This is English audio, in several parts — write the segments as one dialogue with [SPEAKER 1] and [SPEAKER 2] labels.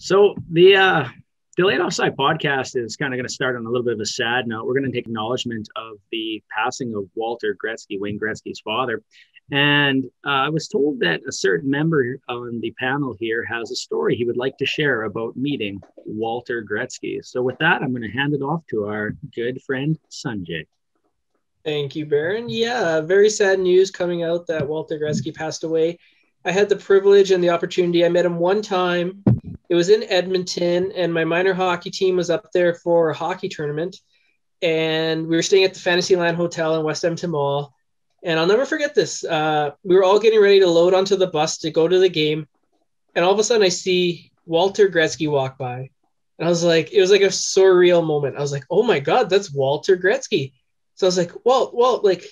[SPEAKER 1] So the Delayed Offside podcast is kind of going to start on a little bit of a sad note. We're going to take acknowledgement of the passing of Walter Gretzky, Wayne Gretzky's father. And I was told that a certain member on the panel here has a story he would like to share about meeting Walter Gretzky. So with that, I'm going to hand it off to our good friend, Sunjay.
[SPEAKER 2] Thank you, Baron. Yeah, very sad news coming out that Walter Gretzky passed away. I had the privilege and the opportunity. I met him one time. It was in Edmonton, and my minor hockey team was up there for a hockey tournament. And we were staying at the Fantasyland Hotel in West Edmonton Mall. And I'll never forget this. We were all getting ready to load onto the bus to go to the game. And all of a sudden I see Walter Gretzky walk by. And I was like, it was like a surreal moment. I was like, oh my God, that's Walter Gretzky. So I was like, well, like,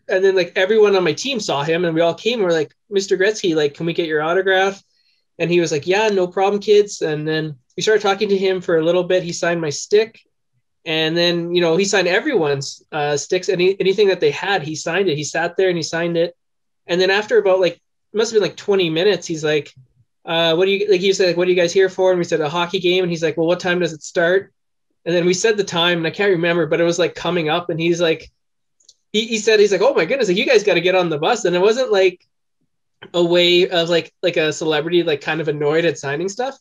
[SPEAKER 2] and then like everyone on my team saw him and we all came and we're like, Mr. Gretzky, like, can we get your autograph? And he was like, yeah, no problem, kids. And then we started talking to him for a little bit. He signed my stick. And then, you know, he signed everyone's sticks. Anything that they had, he signed it. He sat there and he signed it. And then after about like, it must have been like 20 minutes, he's like, what do you, like, he said, like, what are you guys here for? And we said, a hockey game. And he's like, well, what time does it start? And then we said the time, and I can't remember, but it was like coming up. And he's like, he said, he's like, oh my goodness, like, you guys got to get on the bus. And it wasn't like a way of like a celebrity, like kind of annoyed at signing stuff.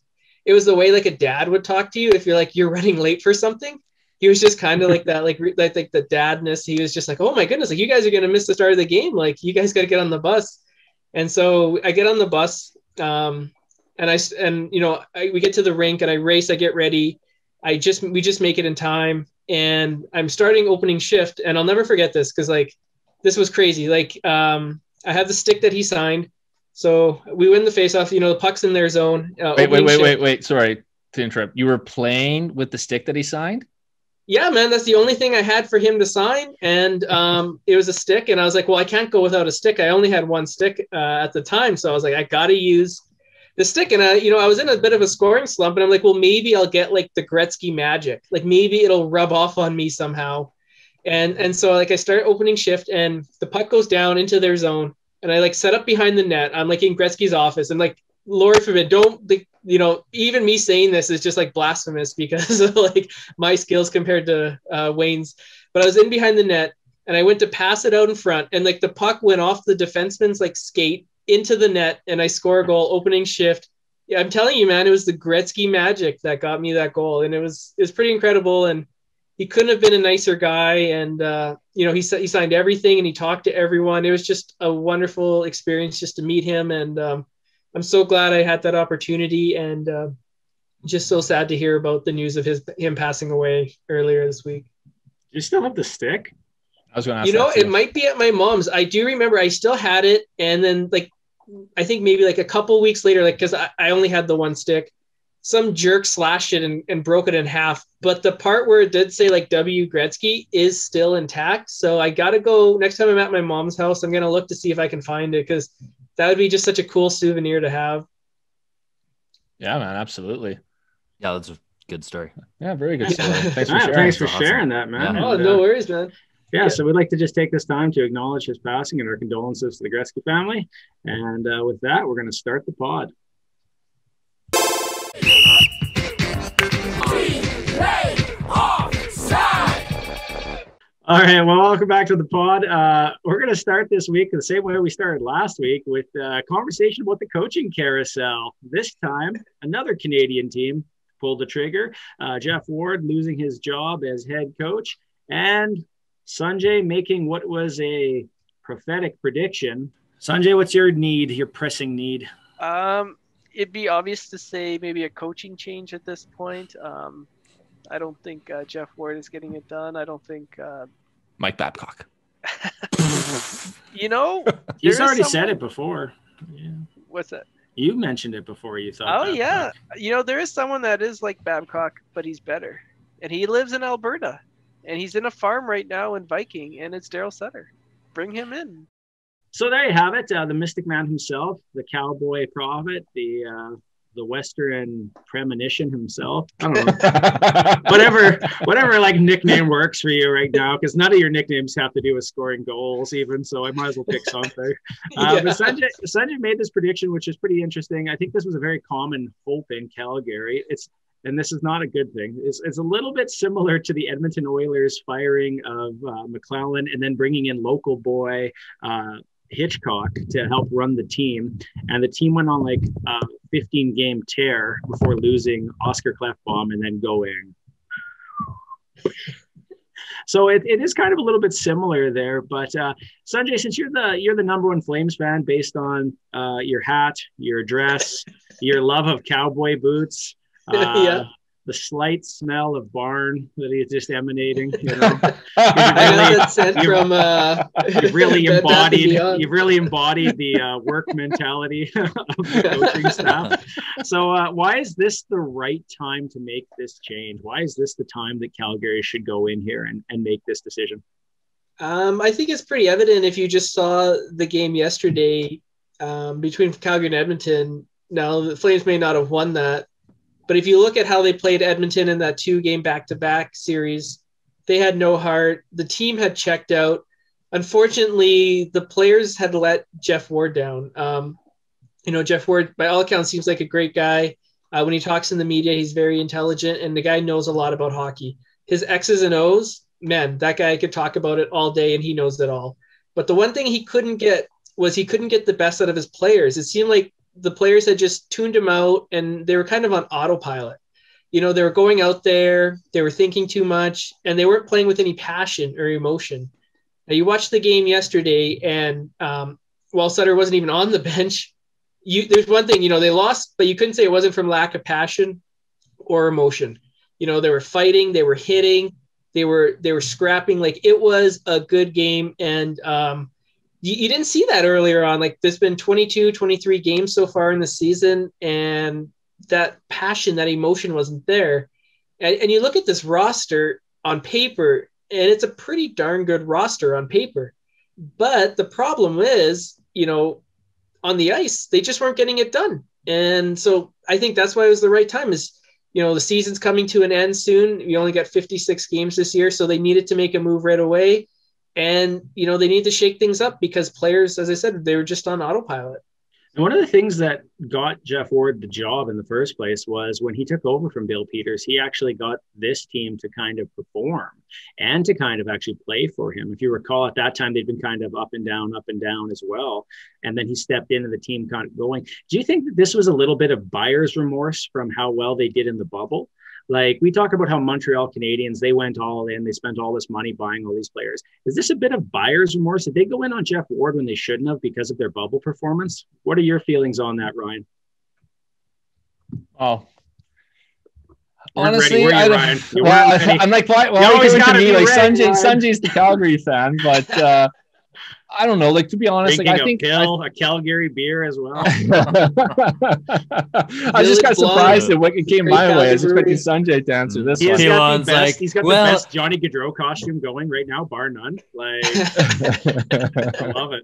[SPEAKER 2] It was the way like a dad would talk to you if you're like, you're running late for something. He was just kind of like that, like the dadness. He was just like, oh my goodness, like, you guys are going to miss the start of the game. Like, you guys got to get on the bus. And so I get on the bus, and we get to the rink and I race, I get ready. We just make it in time, and I'm starting opening shift, and I'll never forget this because like this was crazy. Like I have the stick that he signed, so we win the faceoff. You know, the puck's in their zone.
[SPEAKER 3] Wait! Sorry to interrupt. You were playing with the stick that he signed?
[SPEAKER 2] Yeah, man, that's the only thing I had for him to sign, and it was a stick. And I was like, well, I can't go without a stick. I only had one stick at the time, so I was like, I gotta use the stick. And I was in a bit of a scoring slump, and I'm like, well, maybe I'll get like the Gretzky magic. Like maybe it'll rub off on me somehow. And so like I start opening shift, and the puck goes down into their zone, and I like set up behind the net. I'm like in Gretzky's office, and like, Lord forbid, even me saying this is just like blasphemous because of like my skills compared to Wayne's. But I was in behind the net, and I went to pass it out in front, and like the puck went off the defenseman's like skate into the net, and I score a goal, opening shift. Yeah, I'm telling you, man, it was the Gretzky magic that got me that goal, and it was pretty incredible. And he couldn't have been a nicer guy. And he signed everything, and he talked to everyone. It was just a wonderful experience just to meet him, and I'm so glad I had that opportunity. And just so sad to hear about the news of him passing away earlier this week.
[SPEAKER 1] Do you still have the stick?
[SPEAKER 3] I was going to ask
[SPEAKER 2] it might be at my mom's. I do remember I still had it. And then like, I think maybe like a couple weeks later, like, cause I only had the one stick, some jerk slashed it and broke it in half. But the part where it did say like W Gretzky is still intact. So I got to go next time I'm at my mom's house. I'm going to look to see if I can find it, because that would be just such a cool souvenir to have.
[SPEAKER 3] Yeah, man, absolutely.
[SPEAKER 4] Yeah, that's a good story.
[SPEAKER 3] Yeah, very good story. Thanks for sharing.
[SPEAKER 1] Thanks for sharing that, man.
[SPEAKER 2] Yeah. Oh, no worries, man.
[SPEAKER 1] Yeah, so we'd like to just take this time to acknowledge his passing and our condolences to the Gretzky family. And with that, we're going to start the pod. All right, well, welcome back to the pod. We're going to start this week the same way we started last week, with a conversation about the coaching carousel. This time, another Canadian team pulled the trigger. Geoff Ward losing his job as head coach, and Sunjay making what was a prophetic prediction. Sunjay, what's your pressing need?
[SPEAKER 5] It'd be obvious to say maybe a coaching change at this point. I don't think Geoff Ward is getting it done. I don't think
[SPEAKER 3] Mike Babcock.
[SPEAKER 1] He's already said it before. Yeah.
[SPEAKER 5] What's that?
[SPEAKER 1] You mentioned it before. You thought.
[SPEAKER 5] Oh, Babcock. Yeah. There is someone that is like Babcock, but he's better, and he lives in Alberta, and he's in a farm right now in Viking, and it's Darryl Sutter. Bring him in.
[SPEAKER 1] So there you have it. The Mystic Man himself, the Cowboy Prophet, the the Western premonition himself. I don't know. whatever like nickname works for you right now, because none of your nicknames have to do with scoring goals even, so I might as well pick something. But Sunjay made this prediction, which is pretty interesting. I think this was a very common hope in Calgary. And this is not a good thing. It's a little bit similar to the Edmonton Oilers firing of McClellan and then bringing in local boy Hitchcock to help run the team. And the team went on like a 15-game tear before losing Oscar Klefbom and then going. So it is kind of a little bit similar there. But Sunjay, since you're the number one Flames fan based on your hat, your dress, your love of cowboy boots, the slight smell of barn that he's just emanating, you've really embodied the work mentality of the coaching staff. So why is this the right time to make this change? Why is this the time that Calgary should go in here and make this decision?
[SPEAKER 2] I think it's pretty evident if you just saw the game yesterday between Calgary and Edmonton. Now, the Flames may not have won that, but if you look at how they played Edmonton in that 2-game back-to-back series, they had no heart. The team had checked out. Unfortunately, the players had let Geoff Ward down. Geoff Ward, by all accounts, seems like a great guy. When he talks in the media, he's very intelligent, and the guy knows a lot about hockey. His X's and O's, man, that guy could talk about it all day, and he knows it all. But the one thing he couldn't get was he couldn't get the best out of his players. It seemed like the players had just tuned him out and they were kind of on autopilot. They were going out there, they were thinking too much, and they weren't playing with any passion or emotion. Now, you watched the game yesterday, and while Sutter wasn't even on the bench, there's one thing, they lost, but you couldn't say it wasn't from lack of passion or emotion. They were fighting, they were hitting, they were scrapping. Like, it was a good game. And you didn't see that earlier on. Like, there's been 22, 23 games so far in the season, and that passion, that emotion wasn't there. And you look at this roster on paper, and it's a pretty darn good roster on paper. But the problem is, on the ice, they just weren't getting it done. And so I think that's why it was the right time. Is, the season's coming to an end soon. You only got 56 games this year, so they needed to make a move right away. And, they need to shake things up because players, as I said, they were just on autopilot.
[SPEAKER 1] And one of the things that got Geoff Ward the job in the first place was when he took over from Bill Peters, he actually got this team to kind of perform and to kind of actually play for him. If you recall, at that time, they'd been kind of up and down as well. And then he stepped into the team kind of going. Do you think that this was a little bit of buyer's remorse from how well they did in the bubble? Like, we talk about how Montreal Canadiens, they went all in, they spent all this money buying all these players. Is this a bit of buyer's remorse? Did they go in on Geoff Ward when they shouldn't have because of their bubble performance? What are your feelings on that, Ryan?
[SPEAKER 3] Oh, honestly, I'm like, why are you coming to me? Like, Sunjay's the Calgary fan, but I don't know. Like, to be honest,
[SPEAKER 1] I think a Calgary beer as well.
[SPEAKER 3] I just got surprised that what came my way. I was expecting Sunjay to answer this one.
[SPEAKER 1] He's got the best Johnny Gaudreau costume going right now, bar none. Like, I love it.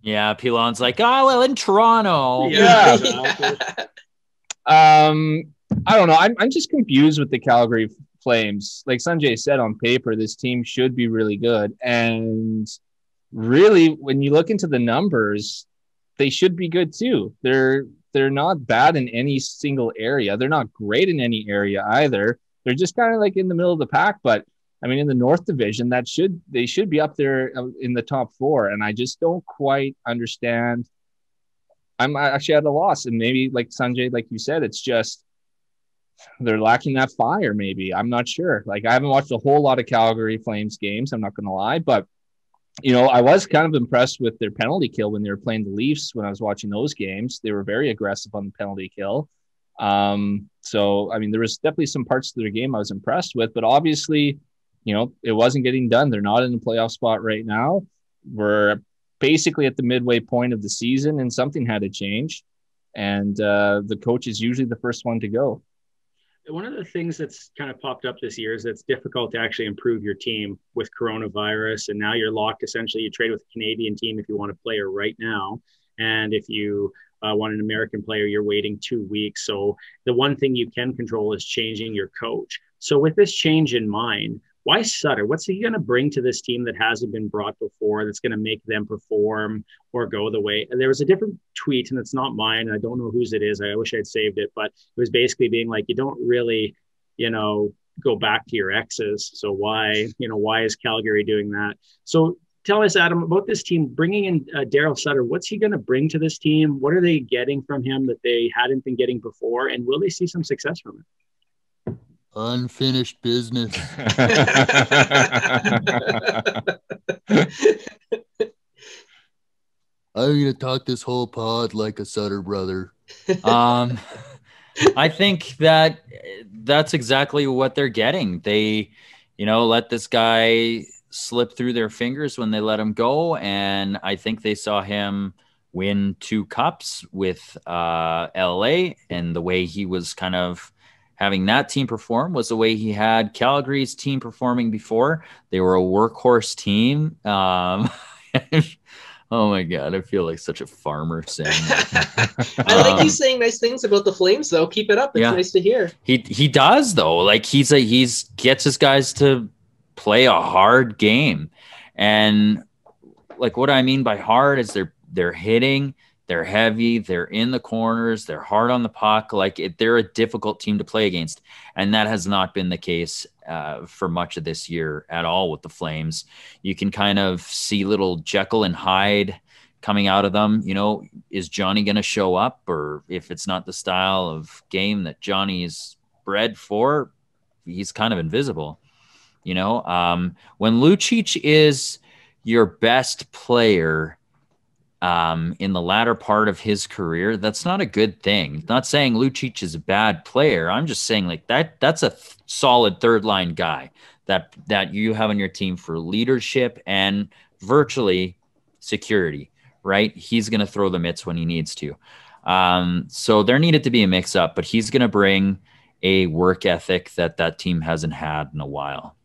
[SPEAKER 4] Yeah, Pilon's like, oh, well, in Toronto.
[SPEAKER 3] Yeah. I don't know. I'm just confused with the Calgary Flames. Like Sunjay said, on paper, this team should be really good. And really, when you look into the numbers, they should be good too. They're not bad in any single area. They're not great in any area either. They're just kind of like in the middle of the pack. But I mean, in the North Division, they should be up there in the top 4. And I just don't quite understand. I'm actually at a loss. And maybe, like Sunjay, like you said, it's just they're lacking that fire. Maybe, I'm not sure. Like, I haven't watched a whole lot of Calgary Flames games, I'm not going to lie, but I was kind of impressed with their penalty kill when they were playing the Leafs. When I was watching those games, they were very aggressive on the penalty kill. So, I mean, there was definitely some parts of their game I was impressed with, but obviously, it wasn't getting done. They're not in the playoff spot right now. We're basically at the midway point of the season, and something had to change. And the coach is usually the first one to go.
[SPEAKER 1] One of the things that's kind of popped up this year is that it's difficult to actually improve your team with coronavirus. And now you're locked. Essentially, you trade with a Canadian team if you want a player right now. And if you want an American player, you're waiting 2 weeks. So the one thing you can control is changing your coach. So with this change in mind, why Sutter? What's he going to bring to this team that hasn't been brought before that's going to make them perform or go the way? And there was a different tweet, and it's not mine. I don't know whose it is. I wish I'd saved it, but it was basically being like, you don't really, go back to your exes. So why is Calgary doing that? So tell us, Adam, about this team, bringing in Darryl Sutter. What's he going to bring to this team? What are they getting from him that they hadn't been getting before? And will they see some success from it?
[SPEAKER 6] Unfinished business. I'm going to talk this whole pod like a Sutter brother.
[SPEAKER 4] I think that's exactly what they're getting. They, let this guy slip through their fingers when they let him go. And I think they saw him win 2 cups with LA, and the way he was kind of having that team perform was the way he had Calgary's team performing before. They were a workhorse team. Oh my God, I feel like such a farmer saying that.
[SPEAKER 2] I like you saying nice things about the Flames, though. Keep it up. It's nice to hear.
[SPEAKER 4] He does, though. Like he's gets his guys to play a hard game. And like what I mean by hard is they're hitting, they're heavy, they're in the corners, they're hard on the puck. They're a difficult team to play against. And that has not been the case for much of this year at all with the Flames. You can kind of see little Jekyll and Hyde coming out of them. Is Johnny going to show up? Or if it's not the style of game that Johnny's bred for, he's kind of invisible. When Lucic is your best player in the latter part of his career, that's not a good thing. Not saying Lucic is a bad player. I'm just saying that's a solid third line guy that you have on your team for leadership and virtually security, right? He's going to throw the mitts when he needs to. So there needed to be a mix up, but he's going to bring a work ethic that team hasn't had in a while.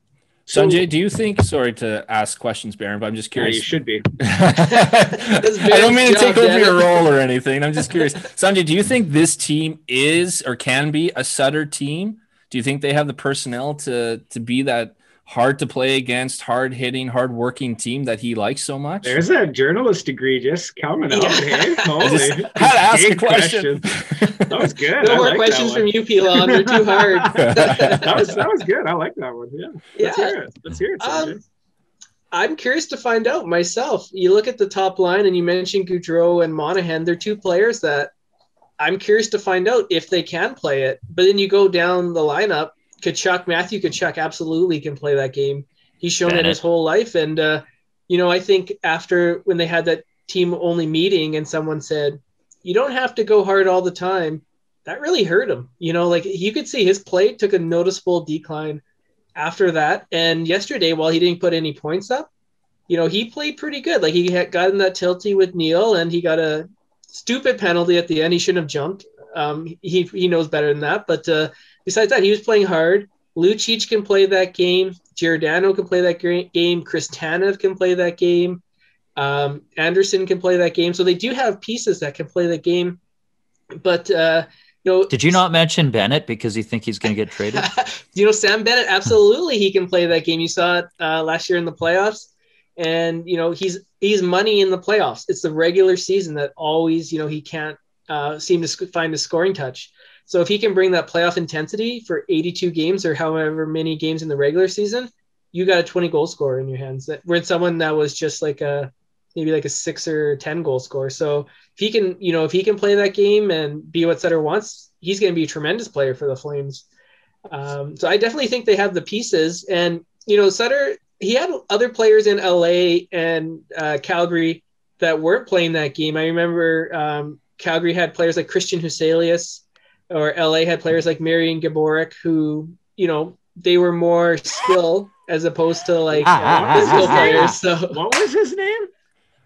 [SPEAKER 3] Sunjay, do you think, sorry to ask questions, Baron, but I'm just curious.
[SPEAKER 1] You should be.
[SPEAKER 3] I don't mean to take over your role or anything. I'm just curious. Sanjay, do you think this team is or can be a Sutter team? Do you think they have the personnel to be that hard to play against, hard hitting, hard working team that he likes so much?
[SPEAKER 1] There's that journalist degree just coming up. Hey, holy,
[SPEAKER 3] had to ask a question.
[SPEAKER 1] That was good.
[SPEAKER 2] No more questions from you, Pilon. They're too hard.
[SPEAKER 1] that was good. I like that one. Yeah. Let's hear it. Sanjay.
[SPEAKER 2] I'm curious to find out myself. You look at the top line, and you mentioned Gaudreau and Monahan. They're 2 players that I'm curious to find out if they can play it. But then you go down the lineup. Matthew Tkachuk absolutely can play that game. He's shown it his whole life. And, I think after when they had that team only meeting and someone said, you don't have to go hard all the time, that really hurt him. You could see his play took a noticeable decline after that. And yesterday, while he didn't put any points up, he played pretty good. He had gotten that tilty with Neil, and he got a stupid penalty at the end. He shouldn't have jumped. He knows better than that. But besides that, he was playing hard. Lucic can play that game. Giordano can play that game. Chris Tanev can play that game. Anderson can play that game. So they do have pieces that can play the game. But,
[SPEAKER 4] did you not mention Bennett because you think he's going to get traded?
[SPEAKER 2] Sam Bennett, absolutely he can play that game. You saw it last year in the playoffs. And, he's money in the playoffs. It's the regular season that always, he can't seem to find a scoring touch. So if he can bring that playoff intensity for 82 games or however many games in the regular season, you got a 20 goal scorer in your hands. We're someone that was just maybe a 6 or 10 goal scorer. So if he can play that game and be what Sutter wants, he's going to be a tremendous player for the Flames. So I definitely think they have the pieces. And, Sutter, he had other players in LA and Calgary that weren't playing that game. I remember Calgary had players like Christian Huselius, or LA had players like Marian Gaborik, who, they were more skill as opposed to physical players. So
[SPEAKER 1] what was his name?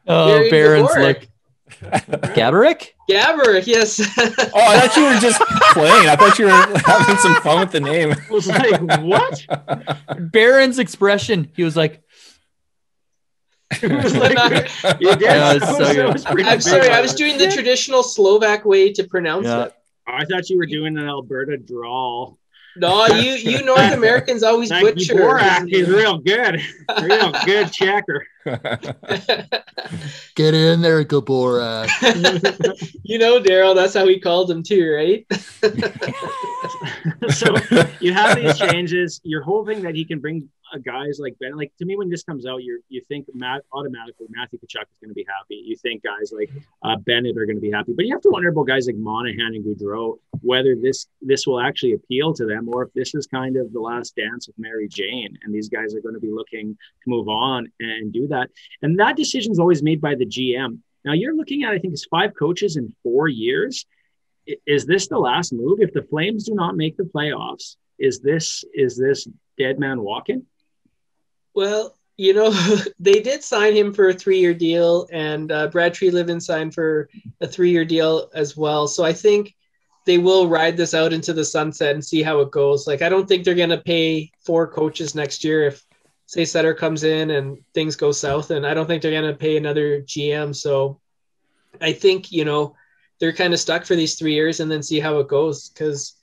[SPEAKER 4] Oh, Baron's like Gaborik?
[SPEAKER 2] Gaborik, yes.
[SPEAKER 3] Oh, I thought you were just playing. I thought you were having some fun with the name.
[SPEAKER 1] I was like, what?
[SPEAKER 4] Baron's expression, he was like,
[SPEAKER 1] It was like, you did.
[SPEAKER 4] Yeah, it's so good.
[SPEAKER 2] I'm sorry, I was doing the traditional Slovak way to pronounce
[SPEAKER 4] Yeah.
[SPEAKER 2] it.
[SPEAKER 1] I thought you were doing an Alberta drawl.
[SPEAKER 2] No, you North Americans always
[SPEAKER 1] That
[SPEAKER 2] butcher.
[SPEAKER 1] Dvorak is real good. Real good checker.
[SPEAKER 6] Get in there, Gaborak.
[SPEAKER 2] You know, Darryl, that's how he called him too, right?
[SPEAKER 1] So you have these changes. You're hoping that he can bring guys like Ben. Like, to me, when this comes out, you think automatically Matthew Tkachuk is going to be happy. You think guys like Bennett are going to be happy. But you have to wonder about guys like Monahan and Gaudreau, whether this will actually appeal to them, or if this is kind of the last dance with Mary Jane, and these guys are going to be looking to move on and do that. And that decision is always made by the GM. Now you're looking at, I think it's 5 coaches in 4 years. Is this the last move? If the Flames do not make the playoffs, is this dead man walking?
[SPEAKER 2] Well, you know, they did sign him for a 3-year deal, and Brad Treliving signed for a 3-year deal as well. So I think they will ride this out into the sunset and see how it goes. Like, I don't think they're going to pay 4 coaches next year if, say, Sutter comes in and things go south, and I don't think they're going to pay another GM. So I think, you know, they're kind of stuck for these 3 years and then see how it goes, because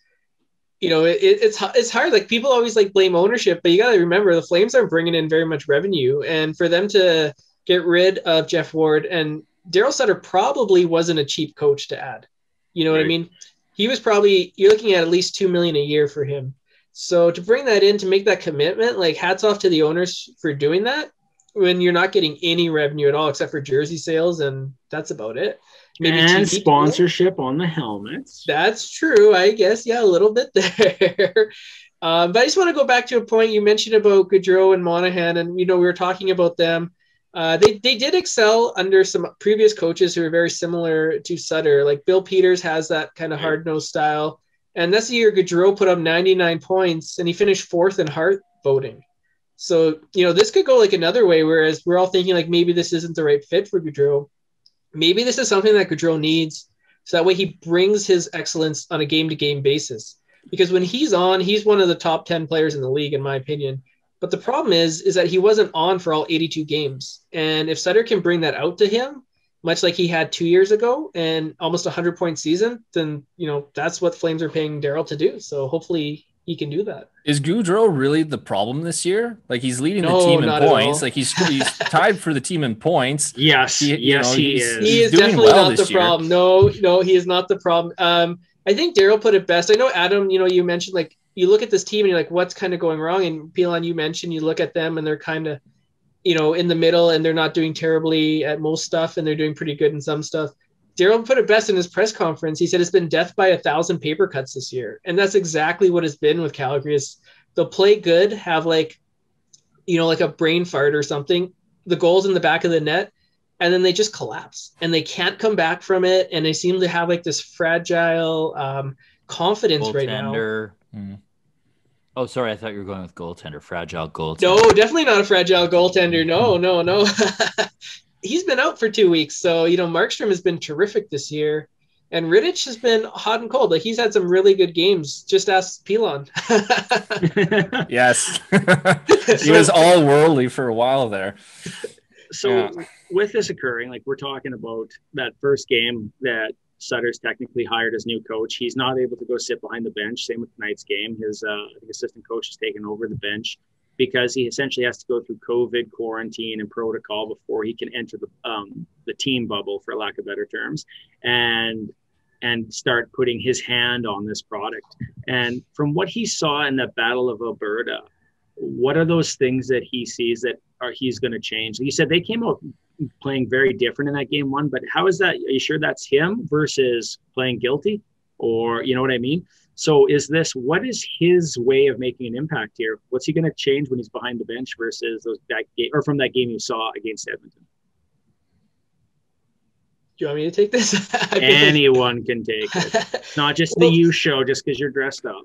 [SPEAKER 2] you know, it's hard. Like, people always like blame ownership, but you got to remember the Flames aren't bringing in very much revenue, and for them to get rid of Geoff Ward, and Darryl Sutter probably wasn't a cheap coach to add. You know what I mean? He was probably, you're looking at least $2 million a year for him. So to bring that in, to make that commitment, like, hats off to the owners for doing that when you're not getting any revenue at all except for jersey sales, and that's about it.
[SPEAKER 1] Maybe and TV sponsorship on the helmets.
[SPEAKER 2] That's true, I guess. Yeah, a little bit there. But I just want to go back to a point you mentioned about Gaudreau and Monahan, and you know, we were talking about them. They did excel under some previous coaches who are very similar to Sutter. Like, Bill Peters has that kind of hard-nosed style. And that's the year Gaudreau put up 99 points, and he finished 4th in Hart voting. So, you know, this could go like another way, whereas we're all thinking like maybe this isn't the right fit for Gaudreau. Maybe this is something that Gaudreau needs, so that way he brings his excellence on a game-to-game basis. Because when he's on, he's one of the top 10 players in the league, in my opinion. But the problem is that he wasn't on for all 82 games. And if Sutter can bring that out to him, much like he had 2 years ago and almost a 100-point season, then, you know, that's what Flames are paying Darryl to do. So hopefully he can do that.
[SPEAKER 3] Is Gaudreau really the problem this year? Like, he's leading the team in points. Like, he's tied for the team in points.
[SPEAKER 1] Yes, he is.
[SPEAKER 2] He is definitely not the problem. No, he is not the problem. I think Darryl put it best. I know, Adam, you know, you mentioned, like, you look at this team and you're like, what's kind of going wrong? And Pilon, you mentioned, you look at them and they're kind of, you know, in the middle, and they're not doing terribly at most stuff, and they're doing pretty good in some stuff. Darryl put it best in his press conference. He said it's been death by 1,000 paper cuts this year. And that's exactly what it's been with Calgary. Is they'll play good, have like, you know, like a brain fart or something, the goal's in the back of the net, and then they just collapse and they can't come back from it. And they seem to have like this fragile confidence
[SPEAKER 4] goaltender.
[SPEAKER 2] Right now.
[SPEAKER 3] Mm.
[SPEAKER 4] Oh, sorry. I thought you were going with goaltender, fragile goaltender.
[SPEAKER 2] No, definitely not a fragile goaltender. No. He's been out for 2 weeks. So, you know, Markstrom has been terrific this year. And Rittich has been hot and cold. Like, he's had some really good games. Just ask Pilon.
[SPEAKER 3] Yes. He was all worldly for a while there.
[SPEAKER 1] So with this occurring, like, we're talking about that first game that Sutter's technically hired as new coach. He's not able to go sit behind the bench. Same with tonight's game. His assistant coach has taken over the bench because he essentially has to go through COVID quarantine and protocol before he can enter the team bubble, for lack of better terms, and start putting his hand on this product. And from what he saw in the Battle of Alberta, what are those things that he sees that he's going to change? You said they came out playing very different in that game one, but how is that? Are you sure that's him versus playing guilty? Or, you know what I mean? So what is his way of making an impact here? What's he going to change when he's behind the bench versus from that game you saw against Edmonton?
[SPEAKER 2] Do you want me to take this?
[SPEAKER 1] Anyone can take it. Not just the you show just because you're dressed up.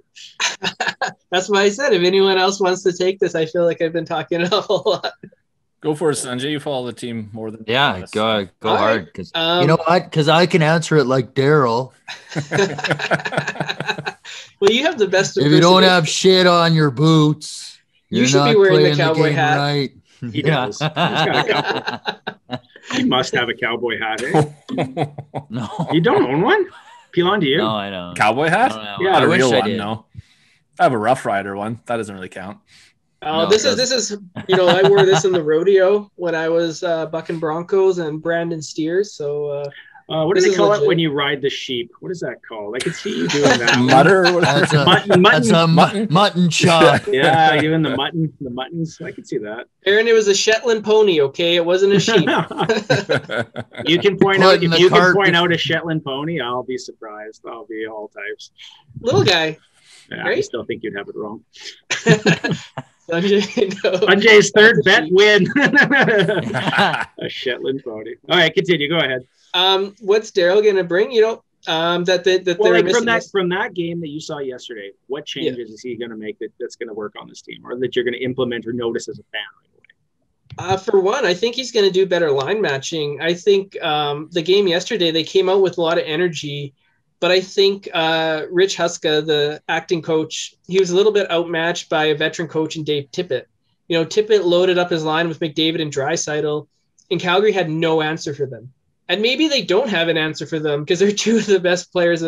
[SPEAKER 2] That's why I said if anyone else wants to take this, I feel like I've been talking a whole lot.
[SPEAKER 3] Go for it, Sunjay. You follow the team more than
[SPEAKER 4] us. Go hard.
[SPEAKER 6] You know what? Because I can answer it like Darryl.
[SPEAKER 2] Well, you have the best.
[SPEAKER 6] If you don't have shit on your boots,
[SPEAKER 2] you should be wearing the cowboy hat.
[SPEAKER 6] Right.
[SPEAKER 1] He does. He's got a couple. He must have a cowboy hat, eh?
[SPEAKER 4] No.
[SPEAKER 1] You don't own one? Pilon, do you?
[SPEAKER 4] No, I don't.
[SPEAKER 7] Cowboy hat?
[SPEAKER 4] Yeah,
[SPEAKER 7] Not
[SPEAKER 4] I
[SPEAKER 7] a
[SPEAKER 4] wish
[SPEAKER 7] real
[SPEAKER 4] I
[SPEAKER 7] one,
[SPEAKER 4] did.
[SPEAKER 7] no. I have a Rough Rider one. That doesn't really count.
[SPEAKER 2] Oh,
[SPEAKER 4] No,
[SPEAKER 2] this
[SPEAKER 4] it
[SPEAKER 2] is I wore this in the rodeo when I was bucking Broncos and Brandon steers. So
[SPEAKER 1] what do
[SPEAKER 2] This
[SPEAKER 1] they
[SPEAKER 2] is
[SPEAKER 1] call
[SPEAKER 2] legit.
[SPEAKER 1] it when you ride the sheep? What is that called? I can see you doing that.
[SPEAKER 7] Mutter or whatever.
[SPEAKER 6] That's a
[SPEAKER 1] Mutton.
[SPEAKER 6] mutton chop.
[SPEAKER 1] Yeah, doing the muttons. I can see that.
[SPEAKER 2] Aaron, it was a Shetland pony. Okay, it wasn't a sheep.
[SPEAKER 1] You can point
[SPEAKER 6] Put
[SPEAKER 1] out
[SPEAKER 6] in
[SPEAKER 1] if
[SPEAKER 6] the
[SPEAKER 1] you can
[SPEAKER 6] cart
[SPEAKER 1] point
[SPEAKER 6] bef-
[SPEAKER 1] out a Shetland pony. I'll be surprised. I'll be all types.
[SPEAKER 2] Little guy.
[SPEAKER 1] Yeah, I
[SPEAKER 2] Right?
[SPEAKER 1] still think you'd have it wrong.
[SPEAKER 2] Sanjay, no.
[SPEAKER 1] Sanjay's third
[SPEAKER 2] That's a
[SPEAKER 1] bet win. A Shetland pony. All right, continue. Go ahead.
[SPEAKER 2] What's Darryl gonna bring? That
[SPEAKER 1] Well,
[SPEAKER 2] they're
[SPEAKER 1] like
[SPEAKER 2] missing this.
[SPEAKER 1] from that game that you saw yesterday, what changes is he going to make that's going to work on this team, or that you're going to implement or notice as a fan right away?
[SPEAKER 2] For one, I think he's going to do better line matching. I think the game yesterday, they came out with a lot of energy, but I think Rich Huska, the acting coach, he was a little bit outmatched by a veteran coach in Dave Tippett. Tippett loaded up his line with McDavid and Draisaitl, and Calgary had no answer for them. And maybe they don't have an answer for them because they're two of the best players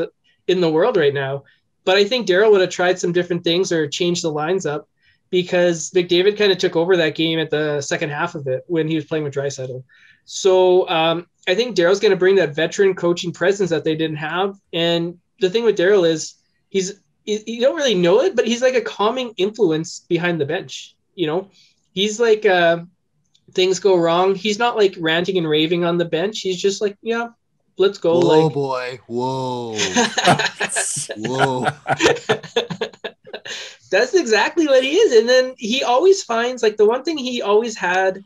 [SPEAKER 2] in the world right now. But I think Darryl would have tried some different things or changed the lines up, because McDavid kind of took over that game at the second half of it when he was playing with Draisaitl. So I think Darryl's going to bring that veteran coaching presence that they didn't have. And the thing with Darryl is you don't really know it, but he's like a calming influence behind the bench. He's like things go wrong. He's not like ranting and raving on the bench. He's just like, yeah, let's go.
[SPEAKER 6] Whoa, boy. Whoa. Whoa.
[SPEAKER 2] That's exactly what he is. And then he always finds, like, the one thing he always had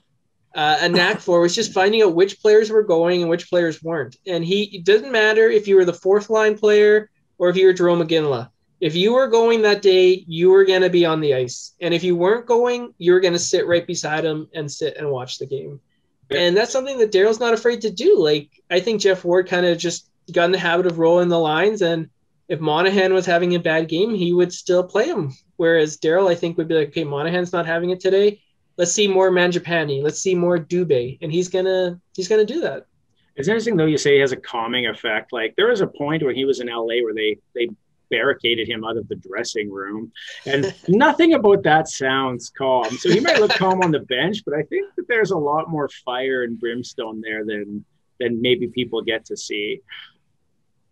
[SPEAKER 2] a knack for was just finding out which players were going and which players weren't. And it doesn't matter if you were the fourth line player or if you were Jarome Iginla. If you were going that day, you were going to be on the ice. And if you weren't going, you were going to sit right beside him and sit and watch the game. And that's something that Darryl's not afraid to do. Like, I think Geoff Ward kind of just got in the habit of rolling the lines. And if Monahan was having a bad game, he would still play him. Whereas Darryl, I think, would be like, okay, Monahan's not having it today. Let's see more Mangiapane. Let's see more Dubé. And he's gonna do that.
[SPEAKER 1] It's interesting, though, you say he has a calming effect. Like, there was a point when he was in LA where they barricaded him out of the dressing room, and nothing about that sounds calm. So he might look calm on the bench, but I think that there's a lot more fire and brimstone there than maybe people get to see.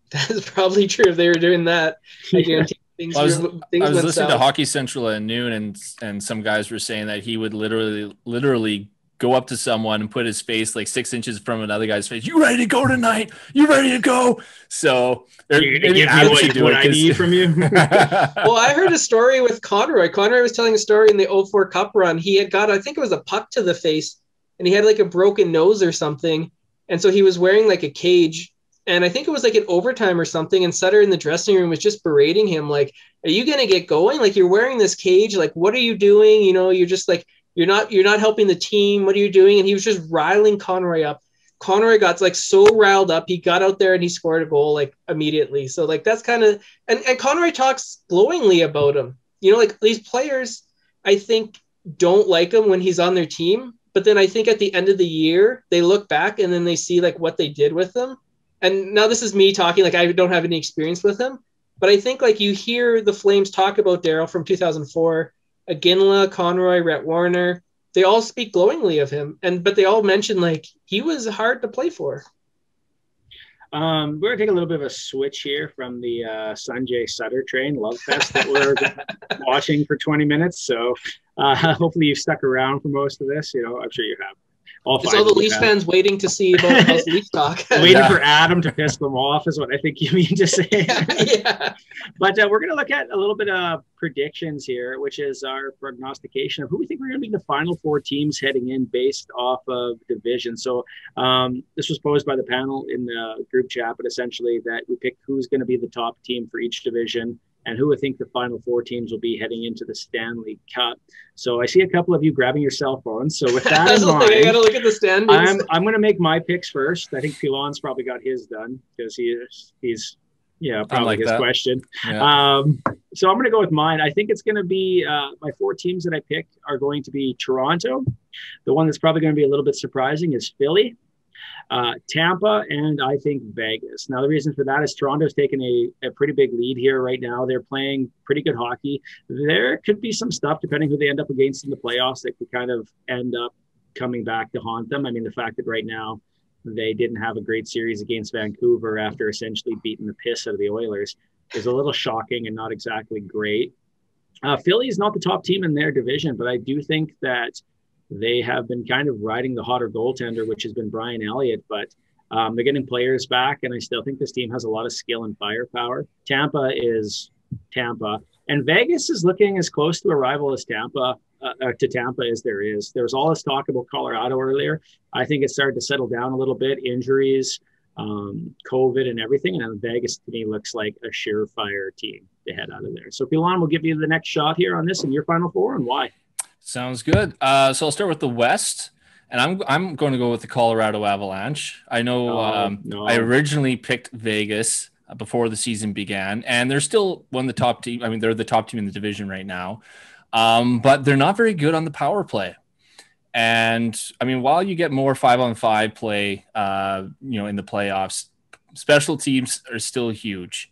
[SPEAKER 2] That's probably true. If they were doing that, I guarantee things.
[SPEAKER 7] I was
[SPEAKER 2] went
[SPEAKER 7] listening
[SPEAKER 2] south.
[SPEAKER 7] to Hockey Central at noon, and some guys were saying that he would literally go up to someone and put his face like 6 inches from another guy's face. You ready to go tonight? You ready to go? So
[SPEAKER 1] you're going to give me what I need from you?
[SPEAKER 2] Well, I heard a story with Conroy. Conroy was telling a story in the 04 Cup run. He had got, I think it was a puck to the face, and he had like a broken nose or something. And so he was wearing like a cage. And I think it was like an overtime or something. And Sutter in the dressing room was just berating him. Like, are you going to get going? Like, you're wearing this cage. Like, what are you doing? You're just like, you're not helping the team. What are you doing? And he was just riling Conroy up. Conroy got like so riled up. He got out there and he scored a goal like immediately. So like, that's kind of, and Conroy talks glowingly about him. Like these players, I think, don't like him when he's on their team. But then I think at the end of the year, they look back and then they see like what they did with them. And now this is me talking, like I don't have any experience with him, but I think like you hear the Flames talk about Darryl from 2004, Iginla, Conroy, Rhett Warner, they all speak glowingly of him. But they all mention like he was hard to play for.
[SPEAKER 1] We're going to take a little bit of a switch here from the Sunjay Sutter train love fest that we're watching for 20 minutes. So hopefully you've stuck around for most of this. I'm sure you have.
[SPEAKER 2] It's all the Leafs fans waiting to see about how's Leafs talk.
[SPEAKER 1] Waiting for Adam to piss them off is what I think you mean to say.
[SPEAKER 2] Yeah.
[SPEAKER 1] But we're going to look at a little bit of predictions here, which is our prognostication of who we think we're going to be the final four teams heading in based off of division. So this was posed by the panel in the group chat, but essentially that we pick who's going to be the top team for each division and who I think the final four teams will be heading into the Stanley Cup. So I see a couple of you grabbing your cell phones. So with that in mind,
[SPEAKER 2] I got to look at the standings.
[SPEAKER 1] I'm going to make my picks first. I think Pilon's probably got his done because he's probably
[SPEAKER 7] like
[SPEAKER 1] his
[SPEAKER 7] that.
[SPEAKER 1] question.
[SPEAKER 7] Yeah.
[SPEAKER 1] So I'm going to go with mine. I think it's going to be my 4 teams that I pick are going to be Toronto. The one that's probably going to be a little bit surprising is Philly, Tampa, and I think Vegas. Now, the reason for that is Toronto's taken a pretty big lead here right now. They're playing pretty good hockey. There could be some stuff, depending who they end up against in the playoffs, that could kind of end up coming back to haunt them. I mean, the fact that right now they didn't have a great series against Vancouver after essentially beating the piss out of the Oilers is a little shocking and not exactly great. Philly is not the top team in their division, but I do think that they have been kind of riding the hotter goaltender, which has been Brian Elliott, but they're getting players back, and I still think this team has a lot of skill and firepower. Tampa is Tampa, and Vegas is looking as close to a rival as Tampa as there is. There was all this talk about Colorado earlier. I think it started to settle down a little bit, injuries, COVID and everything, and Vegas to me looks like a surefire team to head out of there. So Pilon will give you the next shot here on this and your final 4 and why.
[SPEAKER 7] Sounds good. So I'll start with the West, and I'm going to go with the Colorado Avalanche. I know
[SPEAKER 1] No.
[SPEAKER 7] I originally picked Vegas before the season began, and they're still one of the top team. I mean, they're the top team in the division right now, but they're not very good on the power play. And I mean, while you get more 5-on-5 play, in the playoffs, special teams are still huge.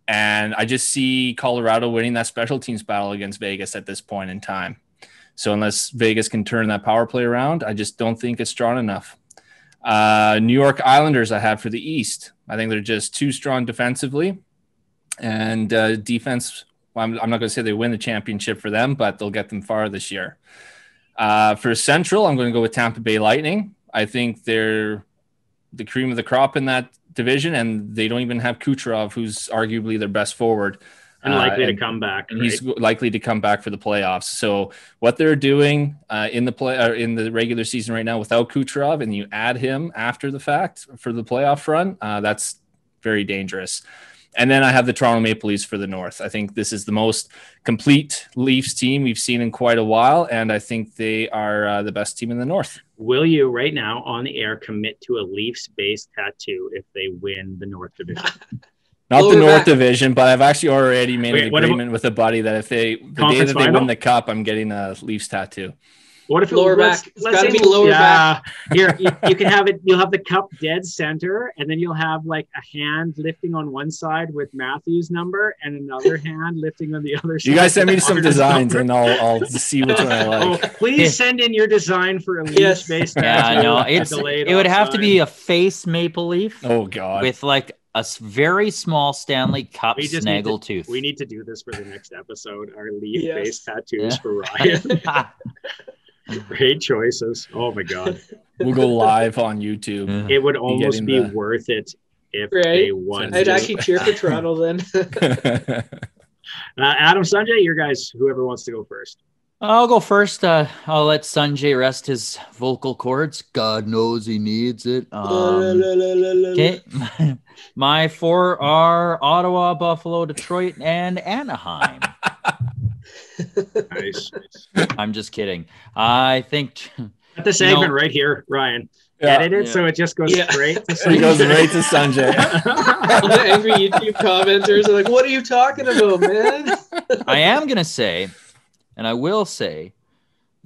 [SPEAKER 7] And I just see Colorado winning that special teams battle against Vegas at this point in time. So unless Vegas can turn that power play around, I just don't think it's strong enough. New York Islanders I have for the East. I think they're just too strong defensively. And defense, well, I'm not going to say they win the championship for them, but they'll get them far this year. For Central, I'm going to go with Tampa Bay Lightning. I think they're the cream of the crop in that division, and they don't even have Kucherov, who's arguably their best forward.
[SPEAKER 1] And likely to come back.
[SPEAKER 7] And he's likely to come back for the playoffs. So what they're doing in the regular season right now without Kucherov, and you add him after the fact for the playoff run, that's very dangerous. And then I have the Toronto Maple Leafs for the North. I think this is the most complete Leafs team we've seen in quite a while, and I think they are the best team in the North.
[SPEAKER 1] Will you right now on the air commit to a Leafs-based tattoo if they win the North Division?
[SPEAKER 7] Not
[SPEAKER 2] Lower
[SPEAKER 7] the North
[SPEAKER 2] back.
[SPEAKER 7] Division, but I've actually already made an agreement with a buddy that if the day that they win the cup, I'm getting a Leafs tattoo.
[SPEAKER 1] What if
[SPEAKER 2] Lower back? It's got to be lower back.
[SPEAKER 1] Here, you can have it. You'll have the cup dead center, and then you'll have like a hand lifting on one side with Matthew's number, and another hand lifting on the other side.
[SPEAKER 7] You guys send me some
[SPEAKER 1] Arnold's
[SPEAKER 7] designs,
[SPEAKER 1] number.
[SPEAKER 7] and I'll see which one I like.
[SPEAKER 1] Oh, please send in your design for a Leafs-based tattoo.
[SPEAKER 4] Yeah, no,
[SPEAKER 1] at Delayed
[SPEAKER 4] it would have to
[SPEAKER 1] Offside.
[SPEAKER 4] be a face maple leaf
[SPEAKER 7] Oh God!
[SPEAKER 4] with like a very small Stanley Cup
[SPEAKER 1] We just
[SPEAKER 4] snaggle
[SPEAKER 1] need
[SPEAKER 4] tooth.
[SPEAKER 1] We need to do this for the next episode. Our Leaf-based tattoos
[SPEAKER 4] Yeah.
[SPEAKER 1] for Ryan. Great choices. Oh my God.
[SPEAKER 7] We'll go live on YouTube.
[SPEAKER 1] It would almost
[SPEAKER 7] getting
[SPEAKER 1] be
[SPEAKER 7] the-
[SPEAKER 1] worth it if
[SPEAKER 2] Right?
[SPEAKER 1] they won.
[SPEAKER 2] I'd actually cheer for Toronto then.
[SPEAKER 1] Adam, Sunjay, your guys, whoever wants to go first.
[SPEAKER 4] I'll go first. I'll let Sunjay rest his vocal cords.
[SPEAKER 6] God knows he needs it.
[SPEAKER 4] Okay. My 4 are Ottawa, Buffalo, Detroit, and Anaheim.
[SPEAKER 1] Nice.
[SPEAKER 4] I'm just kidding. I think
[SPEAKER 1] At the segment right here, Ryan.
[SPEAKER 7] Yeah.
[SPEAKER 1] Edit it so it just goes
[SPEAKER 2] Yeah.
[SPEAKER 1] straight to
[SPEAKER 7] He goes right to Sunjay.
[SPEAKER 2] All the angry YouTube commenters are like, "What are you talking about, man?"
[SPEAKER 4] I am going to say, and I will say,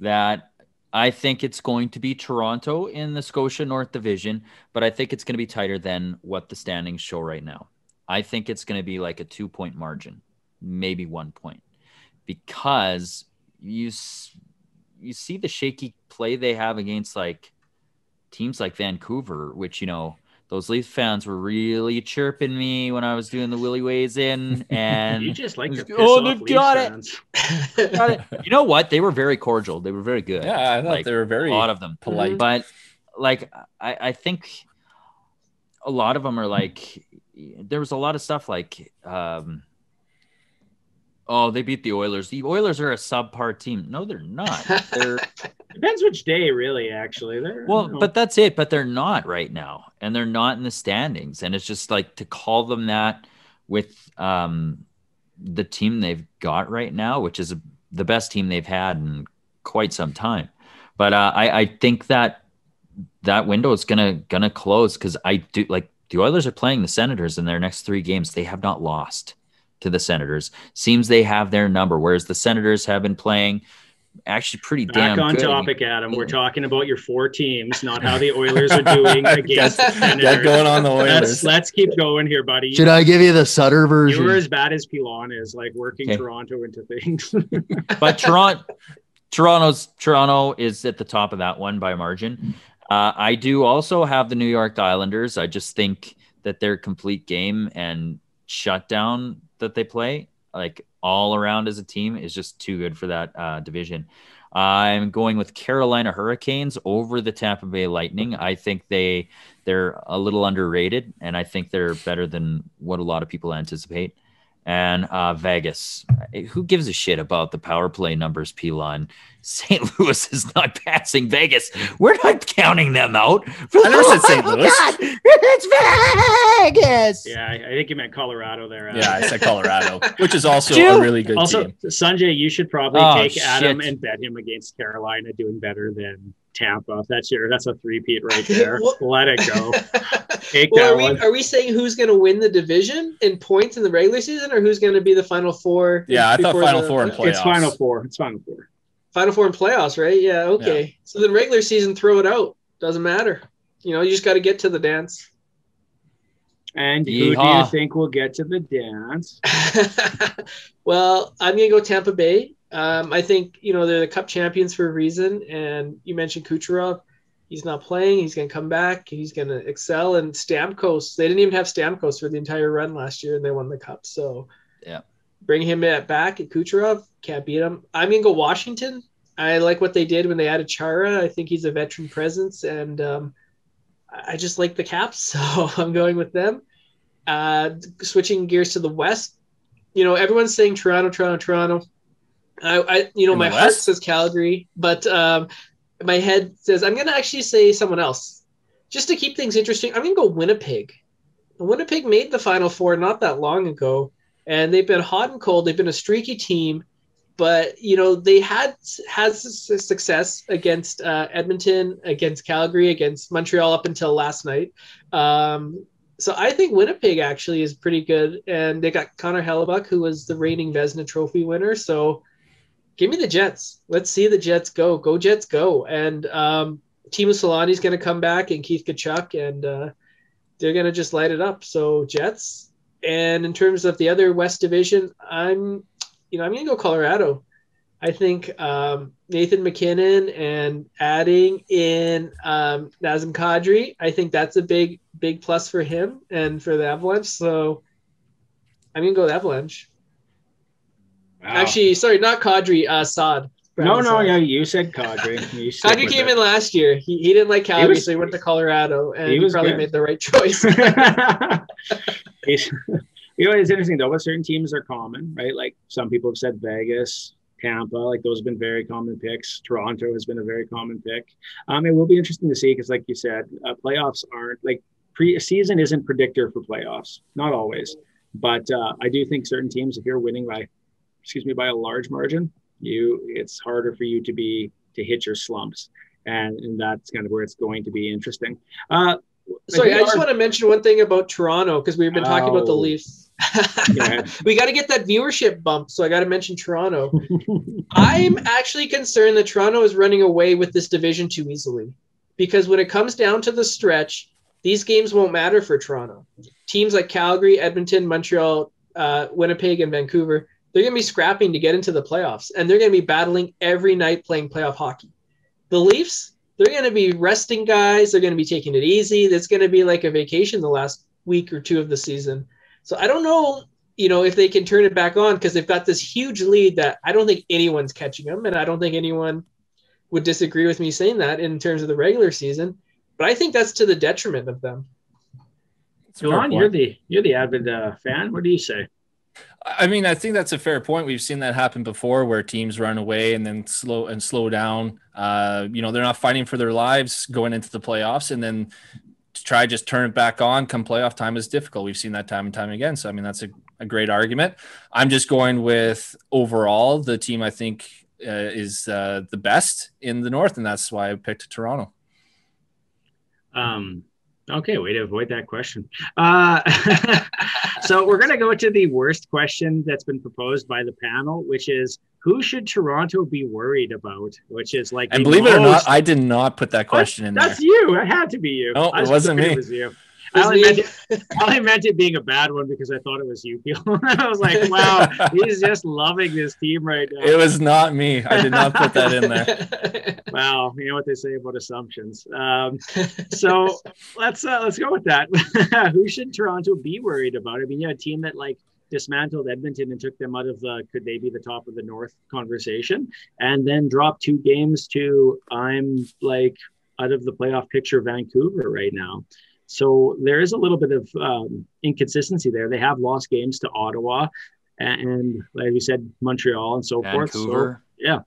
[SPEAKER 4] that I think it's going to be Toronto in the Scotia North Division, but I think it's going to be tighter than what the standings show right now. I think it's going to be like a 2-point margin, maybe 1 point, because you see the shaky play they have against like teams like Vancouver, which, you know, those Leafs fans were really chirping me when I was doing the Willie Ways in, and
[SPEAKER 1] You just like to piss
[SPEAKER 4] Oh,
[SPEAKER 1] off
[SPEAKER 4] they've
[SPEAKER 1] Leafs
[SPEAKER 4] got it.
[SPEAKER 1] fans.
[SPEAKER 4] got it. You know what? They were very cordial. They were very good.
[SPEAKER 7] Yeah, I thought
[SPEAKER 4] Like,
[SPEAKER 7] they were very
[SPEAKER 4] a lot of them
[SPEAKER 7] polite.
[SPEAKER 4] but like I think a lot of them are like, there was a lot of stuff like oh, they beat the Oilers. The Oilers are a subpar team. No, they're not. They're
[SPEAKER 1] Depends which day, really, actually. They're,
[SPEAKER 4] well,
[SPEAKER 1] you know,
[SPEAKER 4] but that's it. But they're not right now, and they're not in the standings. And it's just like to call them that with the team they've got right now, which is the best team they've had in quite some time. But I think that window is gonna close, because I do like the Oilers are playing the Senators in their next 3 games. They have not lost. to the Senators. Seems they have their number, whereas the Senators have been playing actually pretty damn
[SPEAKER 1] Back on
[SPEAKER 4] good.
[SPEAKER 1] topic, Adam. We're talking about your 4 teams, not how the Oilers are doing against the Senators.
[SPEAKER 7] Get going on the Oilers.
[SPEAKER 1] Let's keep going here, buddy.
[SPEAKER 6] Should I give you the Sutter version?
[SPEAKER 1] You were as bad as Pilon is, like working Toronto into things.
[SPEAKER 4] But Toronto is at the top of that one by a margin. I do also have the New York Islanders. I just think that their complete game and shutdown that they play, like all around as a team, is just too good for that division. I'm going with Carolina Hurricanes over the Tampa Bay Lightning. I think they're a little underrated, and I think they're better than what a lot of people anticipate. And Vegas. Who gives a shit about the power play numbers, Pilon? St. Louis is not passing Vegas. We're not counting them out.
[SPEAKER 7] I never said St. Louis.
[SPEAKER 4] God, it's Vegas.
[SPEAKER 1] Yeah, I think you meant Colorado there.
[SPEAKER 7] Yeah, I said Colorado, which is also a really good team.
[SPEAKER 1] Sunjay, you should probably take Adam and bet him against Carolina doing better than Tampa. That's a three-peat right there. Let it go.
[SPEAKER 2] Are we saying who's going to win the division in points in the regular season, or who's going to be the Final Four?
[SPEAKER 7] Yeah, I thought Final Four and playoffs.
[SPEAKER 1] It's Final Four.
[SPEAKER 2] Final Four and playoffs, right? Yeah, okay. Yeah. So then regular season, throw it out. Doesn't matter. You just got to get to the dance.
[SPEAKER 1] And who do you think will get to the dance?
[SPEAKER 2] Well, I'm going to go Tampa Bay. I think, they're the Cup champions for a reason. And you mentioned Kucherov. He's not playing. He's going to come back. He's going to excel. And Stamkos, they didn't even have Stamkos for the entire run last year, and they won the Cup. So
[SPEAKER 4] yeah,
[SPEAKER 2] bring him back at Kucherov. Can't beat him. I'm going to go Washington. I like what they did when they added Chara. I think he's a veteran presence, and I just like the Caps, so I'm going with them. Switching gears to the West, everyone's saying Toronto. My heart says Calgary, but my head says I'm going to actually say someone else. Just to keep things interesting, I'm going to go Winnipeg. Winnipeg made the Final Four not that long ago, and they've been hot and cold. They've been a streaky team, but, they had success against Edmonton, against Calgary, against Montreal up until last night. So I think Winnipeg actually is pretty good, and they got Connor Hellebuck, who was the reigning Vezina Trophy winner. So give me the Jets. Let's see the Jets go. Go Jets, go. And Timo Solani's going to come back, and Keith Tkachuk, and they're going to just light it up. So Jets. And in terms of the other West Division, I'm going to go Colorado. I think Nathan McKinnon and adding in Nazem Kadri, I think that's a big plus for him and for the Avalanche. So I'm going to go with Avalanche. Wow. Actually, sorry, not Kadri, Saad.
[SPEAKER 1] No, you said Kadri.
[SPEAKER 2] Kadri came in last year. He didn't like Calgary, so he went to Colorado, and he probably made the right choice.
[SPEAKER 1] It's interesting though, but certain teams are common, right? Like some people have said Vegas, Tampa, like those have been very common picks. Toronto has been a very common pick. It will be interesting to see because, like you said, playoffs aren't like season isn't predictor for playoffs, not always. But I do think certain teams, if you're winning by a large margin, it's harder for you to hit your slumps, and that's kind of where it's going to be interesting.
[SPEAKER 2] Sorry, I just want to mention one thing about Toronto because we've been talking about the Leafs. Yeah. We got to get that viewership bump, so I got to mention Toronto. I'm actually concerned that Toronto is running away with this division too easily because when it comes down to the stretch, these games won't matter for Toronto. Teams like Calgary, Edmonton, Montreal, Winnipeg, and Vancouver, they're going to be scrapping to get into the playoffs, and they're going to be battling every night playing playoff hockey. The Leafs, they're going to be resting guys. They're going to be taking it easy. It's going to be like a vacation the last week or two of the season. So I don't know, if they can turn it back on because they've got this huge lead that I don't think anyone's catching them, and I don't think anyone would disagree with me saying that in terms of the regular season. But I think that's to the detriment of them.
[SPEAKER 1] Ron, you're the avid fan. What do you say?
[SPEAKER 7] I mean, I think that's a fair point. We've seen that happen before where teams run away and then slow down. They're not fighting for their lives going into the playoffs, and then to try just turn it back on come playoff time is difficult. We've seen that time and time again. So, I mean, that's a great argument. I'm just going with overall the team I think is the best in the North, and that's why I picked Toronto.
[SPEAKER 1] Okay, way to avoid that question. So we're going to go to the worst question that's been proposed by the panel, which is who should Toronto be worried about? Which is like,
[SPEAKER 7] And believe it or not, I did not put that question in there.
[SPEAKER 1] That's you. It had to be you.
[SPEAKER 7] No, it wasn't me.
[SPEAKER 1] It was you. I only meant it being a bad one because I thought it was you, Peel. I was like, wow, he's just loving this team right now.
[SPEAKER 7] It was not me. I did not put that in there.
[SPEAKER 1] Wow, you know what they say about assumptions. So let's go with that. Who should Toronto be worried about? I mean, yeah, a team that like dismantled Edmonton and took them out of could they be the top of the North conversation, and then dropped 2 games to I'm like out of the playoff picture Vancouver right now. So there is a little bit of inconsistency there. They have lost games to Ottawa and like we said, Montreal and so forth. So, yeah.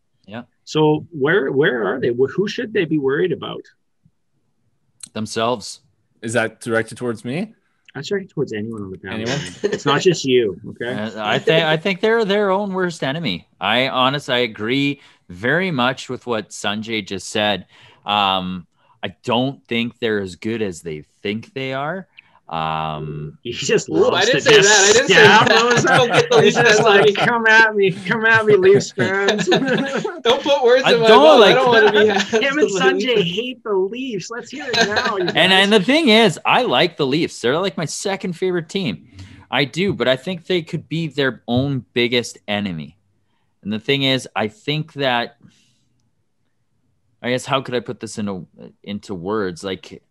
[SPEAKER 1] So where are they? Who should they be worried about?
[SPEAKER 4] Themselves.
[SPEAKER 7] Is that directed towards me?
[SPEAKER 1] That's directed towards anyone on the panel. It's not just you. Okay.
[SPEAKER 4] I think they're their own worst enemy. I agree very much with what Sunjay just said. I don't think they're as good as they think they are.
[SPEAKER 1] He just loves
[SPEAKER 2] I didn't say that. I didn't say that.
[SPEAKER 1] He's just like, come at me, Leafs fans.
[SPEAKER 2] Don't put words in my mouth. I don't want to be.
[SPEAKER 1] Him and Sunjay hate the Leafs. Let's hear it now.
[SPEAKER 4] And the thing is, I like the Leafs. They're like my second favorite team. I do, but I think they could be their own biggest enemy. And the thing is, I think that. I guess how could I put this into words? Like,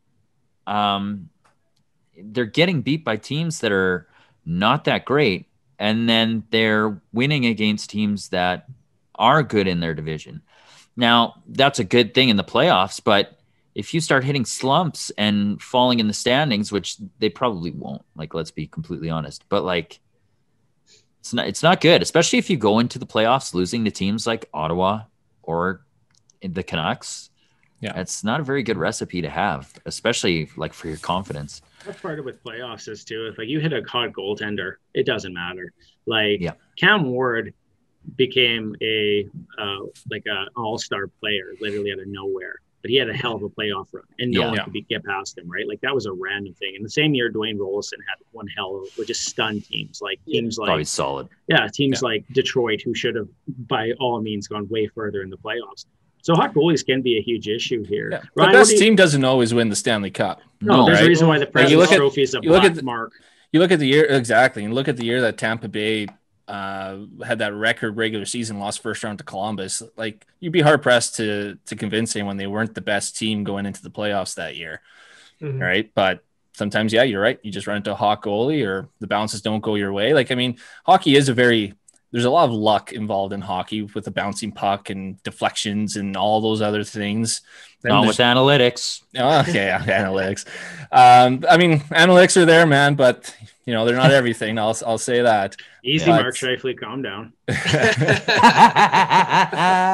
[SPEAKER 4] they're getting beat by teams that are not that great, and then they're winning against teams that are good in their division. Now, that's a good thing in the playoffs, but if you start hitting slumps and falling in the standings, which they probably won't, like, let's be completely honest, but like, it's not good, especially if you go into the playoffs losing to teams like Ottawa or the Canucks. Yeah, it's not a very good recipe to have, especially like for your confidence.
[SPEAKER 1] That's part of with playoffs is too. If like you hit a hot goaltender, it doesn't matter. Like Cam Ward became a all-star player literally out of nowhere, but he had a hell of a playoff run, and no one could get past him, right? Like that was a random thing. And the same year, Dwayne Rollison had one hell of, which just stunned teams like
[SPEAKER 4] probably solid.
[SPEAKER 1] Yeah, teams like Detroit, who should have by all means gone way further in the playoffs. So hot goalies can be a huge issue here.
[SPEAKER 7] Yeah. Ryan, the best team doesn't always win the Stanley Cup.
[SPEAKER 1] No, there's a reason why the President's Trophy is a black mark.
[SPEAKER 7] You look at the year exactly, and look at the year that Tampa Bay had that record regular season, lost first round to Columbus. Like you'd be hard pressed to convince anyone they weren't the best team going into the playoffs that year, right? But sometimes, yeah, you're right. You just run into a hot goalie, or the bounces don't go your way. Like I mean, hockey is there's a lot of luck involved in hockey with the bouncing puck and deflections and all those other things.
[SPEAKER 4] Not with analytics.
[SPEAKER 7] Oh, okay, analytics. I mean, analytics are there, man, but you know they're not everything. I'll say that.
[SPEAKER 1] Easy, Mark Scheifele, calm down.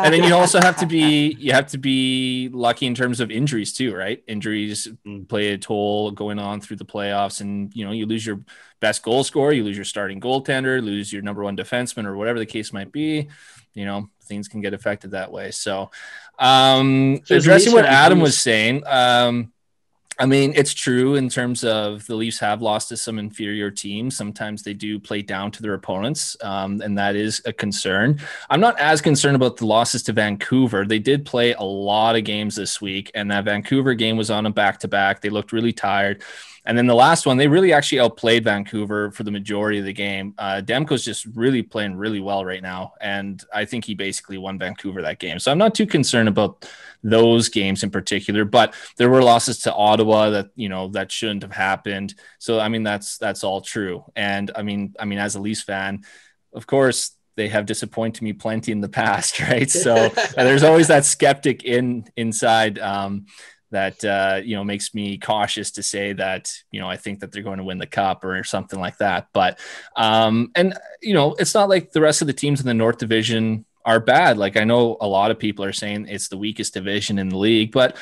[SPEAKER 7] And then you also have to be lucky in terms of injuries too, right? Injuries play a toll going on through the playoffs, and you know you lose your best goal scorer, you lose your starting goaltender, lose your number one defenseman, or whatever the case might be. You know, things can get affected that way. So, addressing what Adam was saying, I mean, it's true in terms of the Leafs have lost to some inferior teams. Sometimes they do play down to their opponents, and that is a concern. I'm not as concerned about the losses to Vancouver. They did play a lot of games this week, and that Vancouver game was on a back-to-back. They looked really tired. And then the last one, they really actually outplayed Vancouver for the majority of the game. Demko's just really playing really well right now, and I think he basically won Vancouver that game. So I'm not too concerned about those games in particular, but there were losses to Ottawa that shouldn't have happened. So I mean that's all true. And I mean as a Leafs fan, of course they have disappointed me plenty in the past, right? So there's always that skeptic inside that makes me cautious to say that I think that they're going to win the cup or something like that. But it's not like the rest of the teams in the North Division are bad. Like I know a lot of people are saying it's the weakest division in the league, but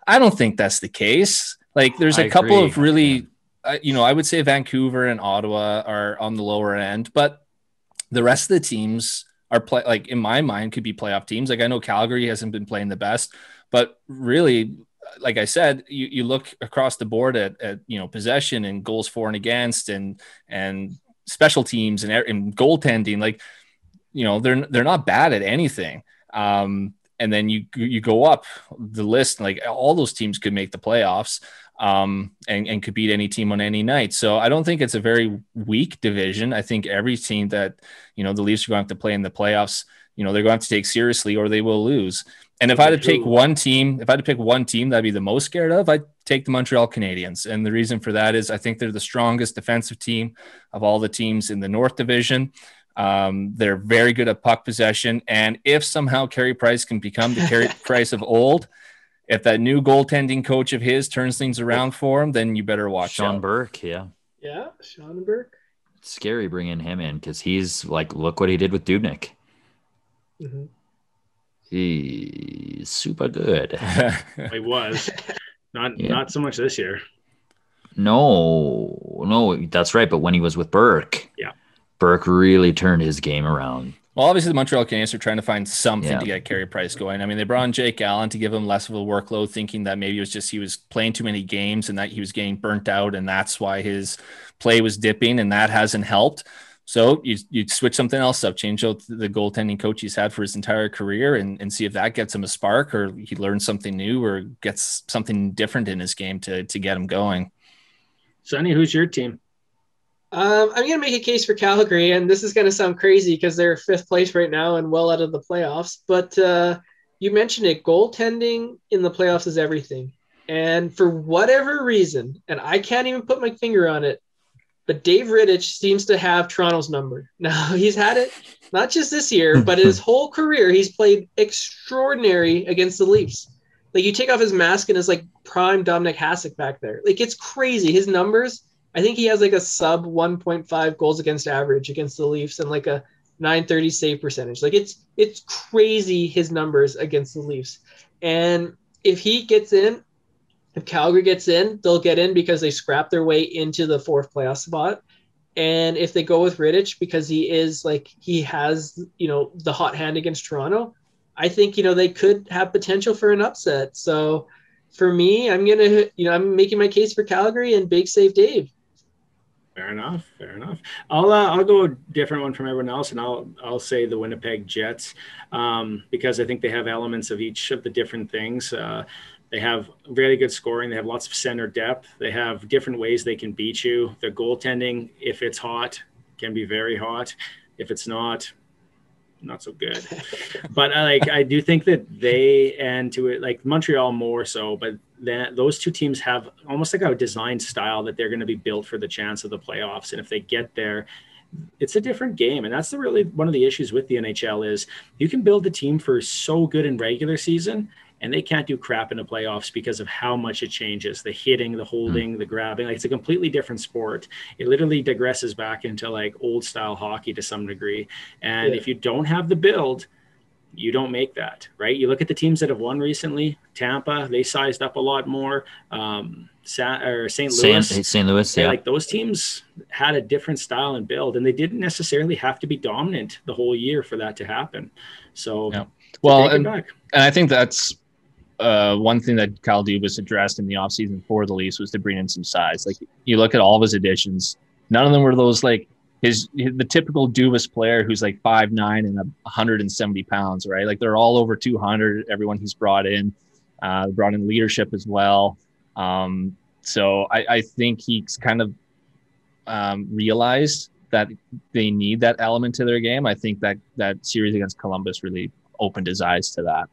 [SPEAKER 7] I don't think that's the case. Like there's a couple of really, I would say Vancouver and Ottawa are on the lower end, but the rest of the teams are in my mind could be playoff teams. Like I know Calgary hasn't been playing the best, but really like I said, you look across the board at possession and goals for and against and special teams and goaltending. Like, they're not bad at anything. And then you go up the list, like all those teams could make the playoffs, and could beat any team on any night. So I don't think it's a very weak division. I think every team that, the Leafs are going to have to play in the playoffs, they're going to have to take seriously or they will lose. And if I had to pick one team that I'd be the most scared of, I'd take the Montreal Canadiens. And the reason for that is I think they're the strongest defensive team of all the teams in the North Division. They're very good at puck possession. And if somehow Carey Price can become the Carey Price of old, if that new goaltending coach of his turns things around for him, then you better watch
[SPEAKER 4] Sean
[SPEAKER 7] out.
[SPEAKER 4] Burke, yeah.
[SPEAKER 2] Yeah, Sean Burke.
[SPEAKER 4] It's scary bringing him in because he's like, look what he did with Dubnyk.
[SPEAKER 2] Mm-hmm.
[SPEAKER 4] He's super good.
[SPEAKER 1] He was. Not so much this year.
[SPEAKER 4] No, that's right. But when he was with Burke, Burke really turned his game around.
[SPEAKER 7] Well, obviously the Montreal Canadiens are trying to find something to get Carey Price going. I mean, they brought in Jake Allen to give him less of a workload, thinking that maybe it was just he was playing too many games and that he was getting burnt out, and that's why his play was dipping, and that hasn't helped. So you switch something else up, change out the goaltending coach he's had for his entire career and see if that gets him a spark, or he learns something new or gets something different in his game to get him going.
[SPEAKER 1] Sonny, who's your team?
[SPEAKER 2] I'm going to make a case for Calgary, and this is going to sound crazy because they're 5th place right now and well out of the playoffs. But you mentioned it, goaltending in the playoffs is everything. And for whatever reason, and I can't even put my finger on it, but Dave Rittich seems to have Toronto's number. Now, he's had it not just this year, but his whole career, he's played extraordinary against the Leafs. Like, you take off his mask and it's like prime Dominic Hasek back there. Like, it's crazy. His numbers, I think he has like a sub 1.5 goals against average against the Leafs and like a 930 save percentage. Like, it's crazy, his numbers against the Leafs. And if he gets in, if Calgary gets in, they'll get in because they scrap their way into the 4th playoff spot. And if they go with Rittich because he has, the hot hand against Toronto, I think, they could have potential for an upset. So for me, I'm making my case for Calgary and big save Dave.
[SPEAKER 1] Fair enough. I'll go a different one from everyone else, and I'll say the Winnipeg Jets, because I think they have elements of each of the different things. They have really good scoring. They have lots of center depth. They have different ways they can beat you. Their goaltending, if it's hot, can be very hot. If it's not so good. But I do think that they, and to it, like Montreal more so, but then those two teams have almost like a design style that they're going to be built for the chance of the playoffs. And if they get there, it's a different game. And that's really one of the issues with the NHL is you can build a team for so good in regular season, and they can't do crap in the playoffs because of how much it changes. The hitting, the holding, the grabbing. Like, it's a completely different sport. It literally digresses back into like old style hockey to some degree. And if you don't have the build, you don't make that, right? You look at the teams that have won recently. Tampa, they sized up a lot more. St. Louis, yeah. Like, those teams had a different style and build, and they didn't necessarily have to be dominant the whole year for that to happen. So,
[SPEAKER 7] and I think that's one thing that Kyle Dubas addressed in the offseason for the Leafs was to bring in some size. Like, you look at all of his additions, none of them were those like the typical Dubas player who's like 5'9" and 170 pounds, right? Like, they're all over 200. Everyone he's brought in leadership as well. So I think he's kind of realized that they need that element to their game. I think that series against Columbus really opened his eyes to that.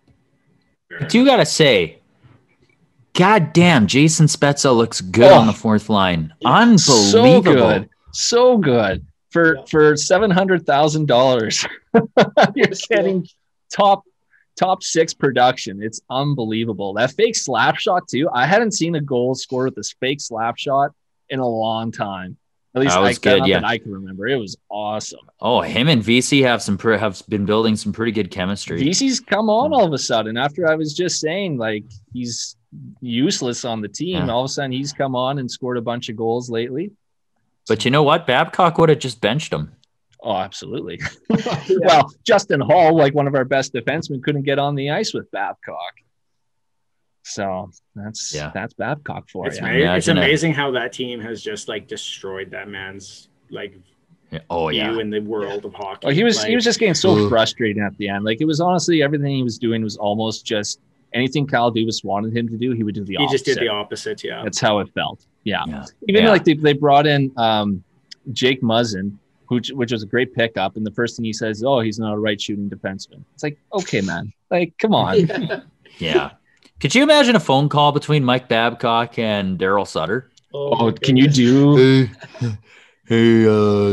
[SPEAKER 4] I do gotta say, God damn, Jason Spezza looks good on the 4th line. Unbelievable.
[SPEAKER 7] So good. For $700,000, you're getting top 6 production. It's unbelievable. That fake slap shot too. I hadn't seen a goal scored with this fake slap shot in a long time. At least that I can remember. It was awesome.
[SPEAKER 4] Oh, him and VC have been building some pretty good chemistry.
[SPEAKER 7] VC's come on all of a sudden after I was just saying like he's useless on the team. Yeah. All of a sudden he's come on and scored a bunch of goals lately.
[SPEAKER 4] But you know what? Babcock would have just benched him.
[SPEAKER 7] Oh, absolutely. Well, Justin Hall, like one of our best defensemen, couldn't get on the ice with Babcock.
[SPEAKER 3] So that's Babcock for you.
[SPEAKER 1] It's amazing how that team has just like destroyed that man's like view in the world of hockey.
[SPEAKER 3] Well, he was just getting so frustrated at the end. Like, it was honestly everything he was doing was almost just anything Kyle Dubas wanted him to do, he would do the opposite. He just
[SPEAKER 1] did the opposite, yeah.
[SPEAKER 3] That's how it felt. Yeah. Even like they brought in Jake Muzzin, which was a great pickup, and the first thing he says, "Oh, he's not a right shooting defenseman." It's like, okay, man. Like, come on.
[SPEAKER 4] Yeah. Could you imagine a phone call between Mike Babcock and Darryl Sutter?
[SPEAKER 3] Oh, can you do
[SPEAKER 6] Hey,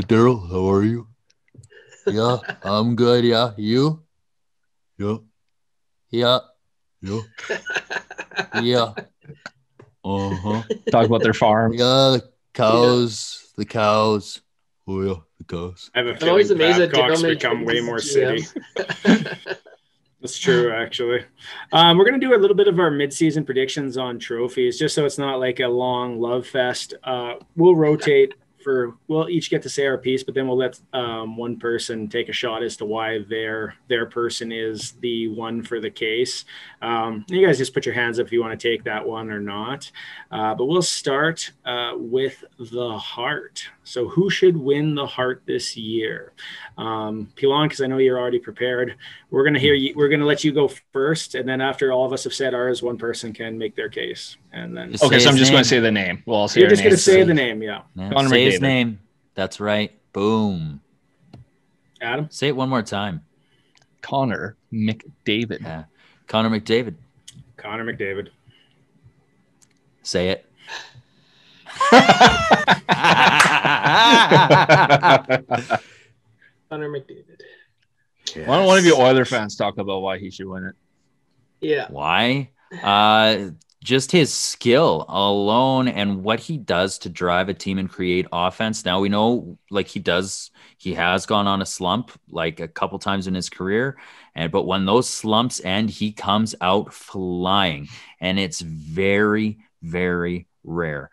[SPEAKER 6] Darryl, how are you? Yeah, I'm good. Yeah, you? Yeah. Yeah. Yeah. Yeah.
[SPEAKER 3] Talk about their farm.
[SPEAKER 6] Yeah, the cows. Oh yeah, the cows.
[SPEAKER 1] I have a feeling Babcock's become way more city. That's true, actually. We're going to do a little bit of our mid-season predictions on trophies, just so it's not like a long love fest. We'll rotate. We'll each get to say our piece, but then we'll let one person take a shot as to why their person is the one for the case. You guys just put your hands up if you want to take that one or not. But we'll start with the Hart. So who should win the Hart this year? Pilon, because I know you're already prepared. We're gonna hear you. We're gonna let you go first, and then after all of us have said ours, one person can make their case, and then.
[SPEAKER 3] Okay, so I'm just going to say the name. Well, I'll say
[SPEAKER 1] you're just going to say the name, yeah.
[SPEAKER 4] Say his name. That's right. Boom.
[SPEAKER 1] Adam,
[SPEAKER 4] say it one more time.
[SPEAKER 3] Connor McDavid.
[SPEAKER 4] Yeah. Connor McDavid.
[SPEAKER 1] Connor McDavid.
[SPEAKER 4] Say it.
[SPEAKER 2] Connor McDavid.
[SPEAKER 3] Yes. Why don't one of you Oiler fans talk about why he should win it?
[SPEAKER 2] Yeah.
[SPEAKER 4] Why? Just his skill alone and what he does to drive a team and create offense. Now we know, like, he has gone on a slump like a couple times in his career, but when those slumps end, he comes out flying, and it's very, very rare.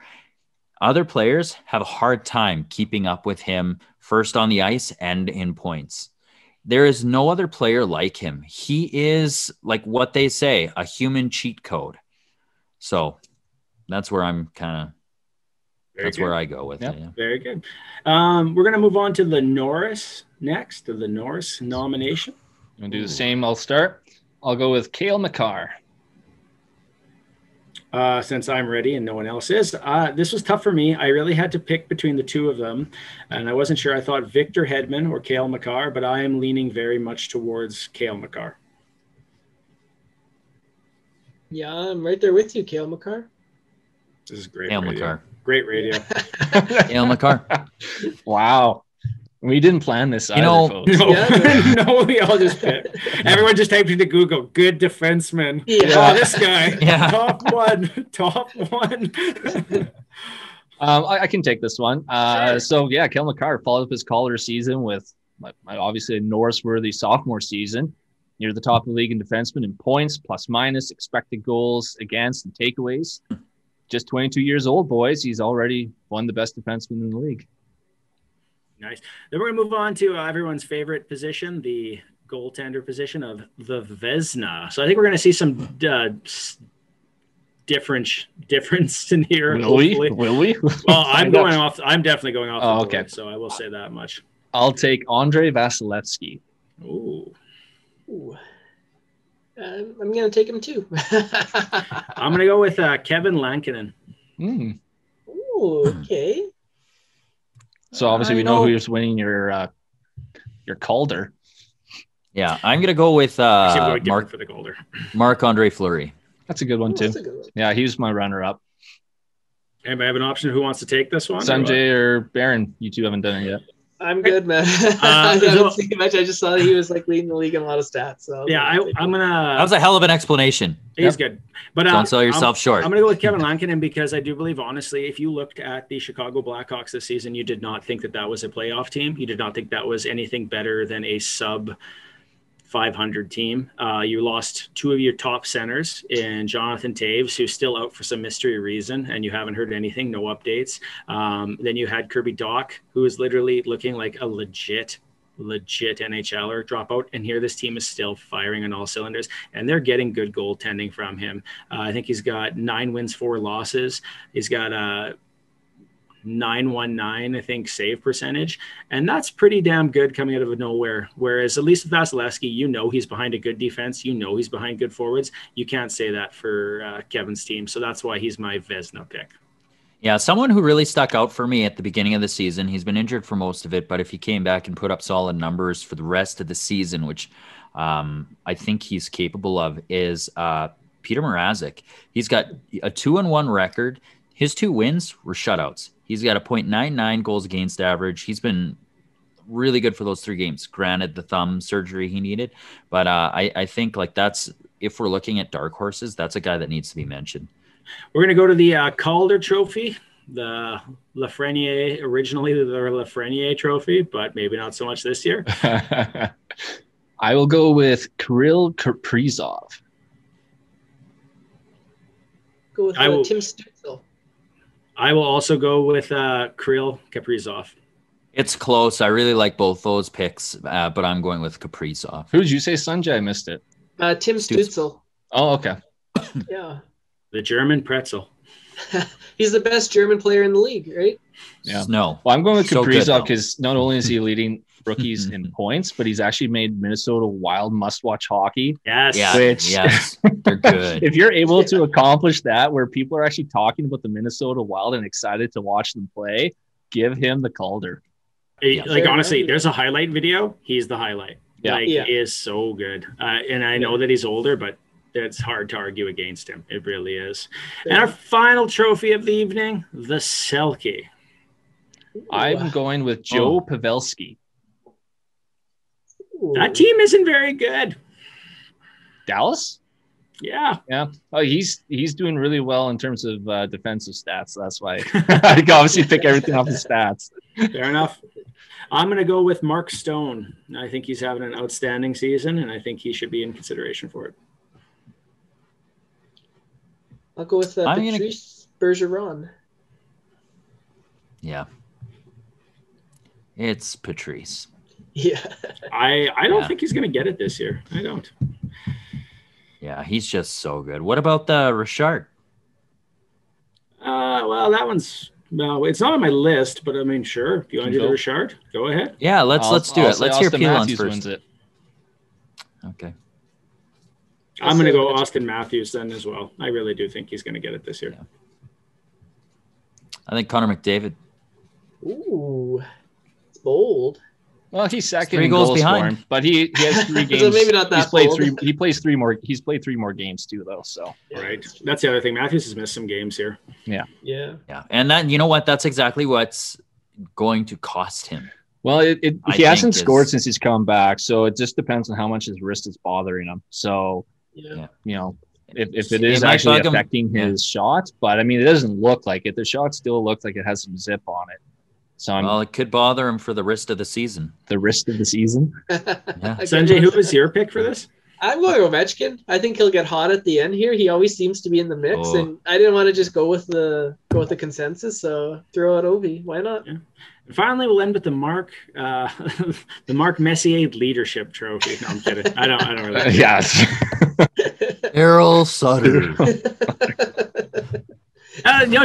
[SPEAKER 4] Other players have a hard time keeping up with him, first on the ice and in points. There is no other player like him. He is, like what they say, a human cheat code. So that's where I'm kind of, that's good. Where I go with it. Yeah.
[SPEAKER 1] Very good. We're going to move on to the Norris next, to the Norris nomination.
[SPEAKER 3] I'm going to do the same. I'll start. I'll go with Cale Makar.
[SPEAKER 1] Since I'm ready and no one else is. This was tough for me. I really had to pick between the two of them, and I wasn't sure. I thought Victor Hedman or Cale Makar, but I am leaning very much towards Cale Makar.
[SPEAKER 2] Yeah, I'm right there with you, Cale Makar.
[SPEAKER 1] This is great.
[SPEAKER 4] Cale
[SPEAKER 1] radio.
[SPEAKER 4] Makar.
[SPEAKER 1] Great radio.
[SPEAKER 4] Cale Makar.
[SPEAKER 3] Wow. We didn't plan this either, folks.
[SPEAKER 1] No, we all just picked. Everyone just typed into Google, good defenseman. Yeah. Oh, this guy. Yeah. Top one.
[SPEAKER 3] I can take this one.
[SPEAKER 1] Sure.
[SPEAKER 3] So, yeah, Cale Makar followed up his Calder season with obviously a Norris-worthy sophomore season. Near the top of the league in defensemen in points, plus minus, expected goals against, and takeaways. Just 22 years old, boys. He's already one of the best defensemen in the league.
[SPEAKER 1] Nice. Then we're going to move on to everyone's favorite position, the goaltender position of the Vezina. So I think we're going to see some difference in here.
[SPEAKER 3] Will we?
[SPEAKER 1] Well, I'm definitely going off.
[SPEAKER 3] Oh, okay.
[SPEAKER 1] So I will say that much.
[SPEAKER 3] I'll take Andrei Vasilevsky.
[SPEAKER 1] Ooh.
[SPEAKER 2] I'm going to take him too.
[SPEAKER 1] I'm going to go with Kevin Lankinen.
[SPEAKER 2] Ooh, okay.
[SPEAKER 3] So obviously we know who's winning your Calder.
[SPEAKER 4] Yeah, I'm going to go with
[SPEAKER 1] Mark for the Calder.
[SPEAKER 4] Marc-Andre Fleury.
[SPEAKER 3] That's a good one too. Good one. Yeah, he was my runner-up.
[SPEAKER 1] Anybody have an option? Who wants to take this one?
[SPEAKER 3] Sunjay or Baron? You two haven't done it yet.
[SPEAKER 2] I'm good, man. I haven't seen much. I just saw that he was like leading the league in a lot of stats. So
[SPEAKER 1] yeah, I'm gonna.
[SPEAKER 4] That was a hell of an explanation.
[SPEAKER 1] He's good, but
[SPEAKER 4] don't sell yourself short.
[SPEAKER 1] I'm gonna go with Kevin Lankinen because I do believe, honestly, if you looked at the Chicago Blackhawks this season, you did not think that was a playoff team. You did not think that was anything better than a sub 500 team. You lost two of your top centers in Jonathan Taves, who's still out for some mystery reason, and you haven't heard anything, no updates. Then you had Kirby Dach, who is literally looking like a legit legit NHLer drop out, and here this team is still firing on all cylinders, and they're getting good goaltending from him. I think he's got 9 wins, 4 losses. He's got a 919, I think, save percentage, and that's pretty damn good coming out of nowhere. Whereas at least with Vasilevsky, he's behind a good defense, he's behind good forwards. You can't say that for Kevin's team, so that's why he's my Vezina pick.
[SPEAKER 4] Yeah, someone who really stuck out for me at the beginning of the season. He's been injured for most of it, but if he came back and put up solid numbers for the rest of the season, which I think he's capable of, is Peter Mrazek. He's got a 2-1 record. His 2 wins were shutouts. He's got a .99 goals against average. He's been really good for those 3 games. Granted, the thumb surgery he needed, but I think that's, if we're looking at dark horses, that's a guy that needs to be mentioned.
[SPEAKER 1] We're going to go to the Calder Trophy, the Lafreniere, originally the Lafreniere Trophy, but maybe not so much this year.
[SPEAKER 3] I will go with Kirill Kaprizov.
[SPEAKER 2] Go with Tim Stützle.
[SPEAKER 1] I will also go with Kirill Kaprizov.
[SPEAKER 4] It's close. I really like both those picks, but I'm going with Kaprizov.
[SPEAKER 3] Who did you say, Sunjay? I missed it.
[SPEAKER 2] Tim Stützle.
[SPEAKER 3] Oh, okay.
[SPEAKER 2] Yeah.
[SPEAKER 1] The German pretzel.
[SPEAKER 2] He's the best German player in the league, right?
[SPEAKER 3] Yeah.
[SPEAKER 4] No.
[SPEAKER 3] Well, I'm going with Kaprizov because not only is he leading rookies in points, but he's actually made Minnesota Wild must-watch hockey.
[SPEAKER 1] Yes.
[SPEAKER 4] Yeah, yes. They're good.
[SPEAKER 3] If you're able to accomplish that, where people are actually talking about the Minnesota Wild and excited to watch them play, give him the Calder.
[SPEAKER 1] Honestly, there's a highlight video. He's the highlight.
[SPEAKER 3] Yeah.
[SPEAKER 1] He is so good. And I know that he's older, but it's hard to argue against him. It really is. And our final trophy of the evening, the Selke.
[SPEAKER 3] I'm going with Joe Pavelski.
[SPEAKER 1] That team isn't very good.
[SPEAKER 3] Dallas?
[SPEAKER 1] Yeah.
[SPEAKER 3] Oh, he's doing really well in terms of defensive stats. That's why I can obviously pick everything off the stats.
[SPEAKER 1] Fair enough. I'm going to go with Mark Stone. I think he's having an outstanding season, and I think he should be in consideration for it.
[SPEAKER 2] I'll go with Patrice Bergeron.
[SPEAKER 4] Yeah. It's Patrice.
[SPEAKER 2] Yeah.
[SPEAKER 1] I don't think he's going to get it this year. I don't.
[SPEAKER 4] Yeah, he's just so good. What about the Richard?
[SPEAKER 1] Well, that one's it's not on my list, but I mean, sure. If you want to do the Richard, go ahead.
[SPEAKER 4] Yeah, let's do it. Let's hear Peelon's first.
[SPEAKER 3] Wins it.
[SPEAKER 4] Okay.
[SPEAKER 1] I'm going to go Austin Matthews then as well. I really do think he's going to get it this year.
[SPEAKER 4] Yeah. I think Connor McDavid.
[SPEAKER 2] Ooh, it's bold.
[SPEAKER 3] Well, he's second
[SPEAKER 4] 3
[SPEAKER 3] in
[SPEAKER 4] goals
[SPEAKER 3] goals
[SPEAKER 4] behind.
[SPEAKER 3] scoring, but he has 3 games.
[SPEAKER 2] So maybe not that
[SPEAKER 3] he's played
[SPEAKER 2] bold.
[SPEAKER 3] 3. He plays 3 more. He's played 3 more games too, though. So
[SPEAKER 1] Right. That's the other thing. Matthews has missed some games here.
[SPEAKER 2] Yeah.
[SPEAKER 4] And that, you know what? That's exactly what's going to cost him.
[SPEAKER 3] Well, he hasn't scored since he's come back, so it just depends on how much his wrist is bothering him. So,
[SPEAKER 2] Yeah.
[SPEAKER 3] if it is actually affecting his shot, but I mean, it doesn't look like it. The shot still looks like it has some zip on it. So
[SPEAKER 4] it could bother him for the rest of the season.
[SPEAKER 3] The rest of the season.
[SPEAKER 4] Yeah.
[SPEAKER 1] Sanjay, who was your pick for this?
[SPEAKER 2] I'm going Ovechkin. I think he'll get hot at the end here. He always seems to be in the mix, and I didn't want to just go with the consensus. So throw out Ovi. Why not?
[SPEAKER 1] Yeah. And finally, we'll end with the Mark Messier Leadership Trophy. No, I'm kidding. I don't really.
[SPEAKER 3] Yes.
[SPEAKER 6] Darryl Sutter.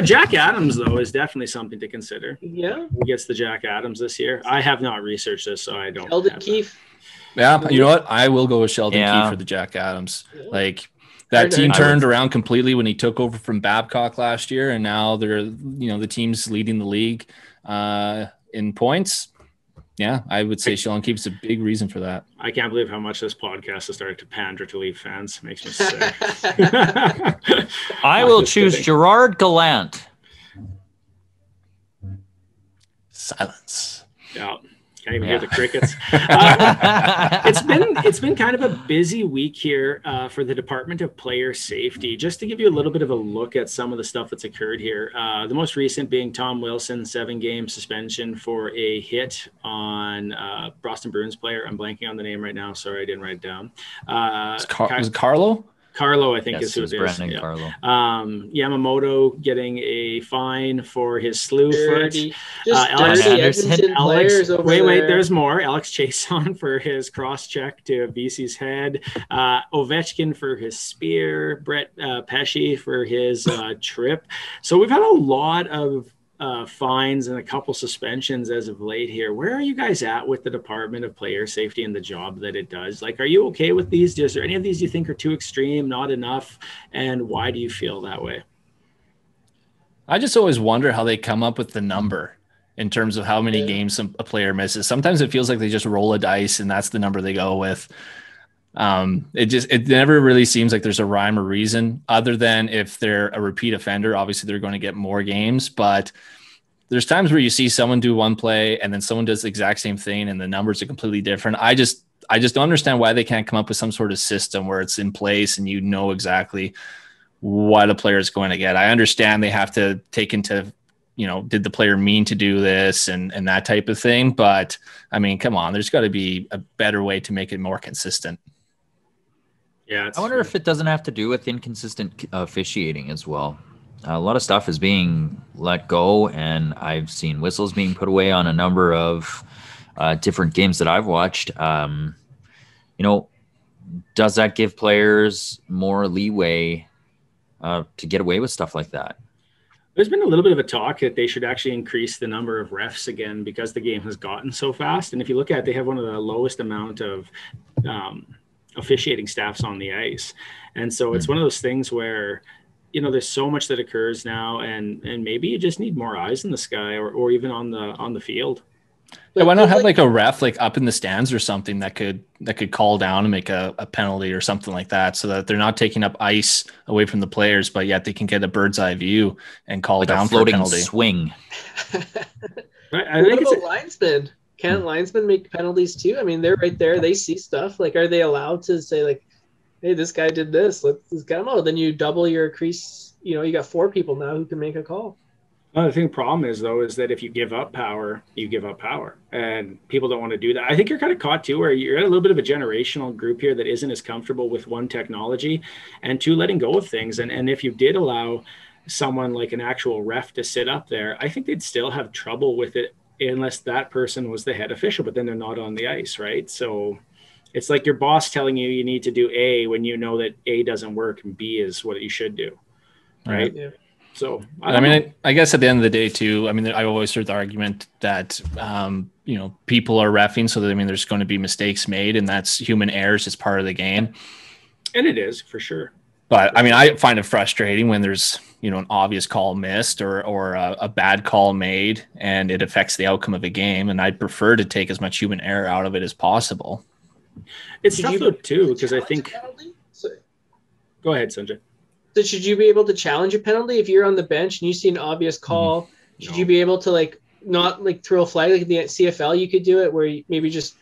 [SPEAKER 1] Jack Adams though is definitely something to consider.
[SPEAKER 2] Yeah.
[SPEAKER 1] Who gets the Jack Adams this year? I have not researched this, so I don't.
[SPEAKER 2] Sheldon Keefe.
[SPEAKER 7] Yeah, you know what? I will go with Sheldon Keefe for the Jack Adams. Like that team turned around completely when he took over from Babcock last year, and now they're the team's leading the league in points. Yeah, I would say Sheldon Keefe's a big reason for that.
[SPEAKER 1] I can't believe how much this podcast has started to pander to Leaf fans. It makes me sick.
[SPEAKER 4] I will choose Gerard Gallant.
[SPEAKER 7] Silence.
[SPEAKER 1] Yeah. Can't even hear the crickets. It's been kind of a busy week here for the Department of Player Safety. Just to give you a little bit of a look at some of the stuff that's occurred here. The most recent being Tom Wilson, 7-game suspension for a hit on Boston Bruins player. I'm blanking on the name right now. Sorry, I didn't write it down.
[SPEAKER 7] Was it Carlo?
[SPEAKER 1] Carlo, I think
[SPEAKER 4] Yes,
[SPEAKER 1] is who
[SPEAKER 4] it was
[SPEAKER 1] it is.
[SPEAKER 4] Brandon
[SPEAKER 1] Yeah.
[SPEAKER 4] Carlo.
[SPEAKER 1] Yamamoto getting a fine for his slew foot.
[SPEAKER 2] Just
[SPEAKER 1] Alex
[SPEAKER 2] dirty
[SPEAKER 4] Anderson.
[SPEAKER 2] Edmonton players over
[SPEAKER 1] wait,
[SPEAKER 2] there.
[SPEAKER 1] there's more. Alex Chason for his cross check to BC's head. Ovechkin for his spear. Brett Pesce for his trip. So we've had a lot of fines and a couple suspensions as of late here. Where are you guys at with the Department of Player Safety and the job that it does? Like, are you okay with these? Is there any of these you think are too extreme, not enough? And why do you feel that way?
[SPEAKER 7] I just always wonder how they come up with the number in terms of how many games a player misses. Sometimes it feels like they just roll a dice and that's the number they go with. It never really seems like there's a rhyme or reason, other than if they're a repeat offender, obviously they're going to get more games, but there's times where you see someone do one play and then someone does the exact same thing and the numbers are completely different. I just don't understand why they can't come up with some sort of system where it's in place and you know exactly what a player is going to get. I understand they have to take into, did the player mean to do this and that type of thing, but I mean, come on, there's got to be a better way to make it more consistent.
[SPEAKER 1] Yeah,
[SPEAKER 4] I wonder if it doesn't have to do with inconsistent officiating as well. A lot of stuff is being let go, and I've seen whistles being put away on a number of different games that I've watched. Does that give players more leeway to get away with stuff like that?
[SPEAKER 1] There's been a little bit of a talk that they should actually increase the number of refs again because the game has gotten so fast. And if you look at it, they have one of the lowest amount of officiating staffs on the ice. And so it's one of those things where, there's so much that occurs now and maybe you just need more eyes in the sky or even on the field.
[SPEAKER 7] Yeah, why not have like a ref like up in the stands or something that could call down and make a penalty or something like that, so that they're not taking up ice away from the players, but yet they can get a bird's eye view and call
[SPEAKER 4] like
[SPEAKER 7] down
[SPEAKER 4] a floating
[SPEAKER 7] for a penalty.
[SPEAKER 4] Swing.
[SPEAKER 2] What about linesmen? Can't linesmen make penalties too? I mean, they're right there. They see stuff. Like, are they allowed to say like, hey, this guy did this, let's get him out? Then you double your crease. You got 4 people now who can make a call.
[SPEAKER 1] Well, the problem is that if you give up power, you give up power, and people don't want to do that. I think you're kind of caught too, where you're at a little bit of a generational group here that isn't as comfortable with one, technology, and 2, letting go of things. And if you did allow someone like an actual ref to sit up there, I think they'd still have trouble with it unless that person was the head official, but then they're not on the ice, right? So it's like your boss telling you need to do A when you know that A doesn't work and B is what you should do, right?
[SPEAKER 2] Yeah.
[SPEAKER 1] So
[SPEAKER 7] I guess at the end of the day too, I mean, I always heard the argument that people are reffing, so that there's going to be mistakes made, and that's human errors as part of the game.
[SPEAKER 1] And it is for sure.
[SPEAKER 7] But I mean, I find it frustrating when there's an obvious call missed or a bad call made, and it affects the outcome of a game. And I'd prefer to take as much human error out of it as possible.
[SPEAKER 1] It's tough though too, because I think. Go ahead, Sunjay.
[SPEAKER 2] So should you be able to challenge a penalty if you're on the bench and you see an obvious call? Mm-hmm. Should you be able to not throw a flag like the CFL? You could do it where you maybe just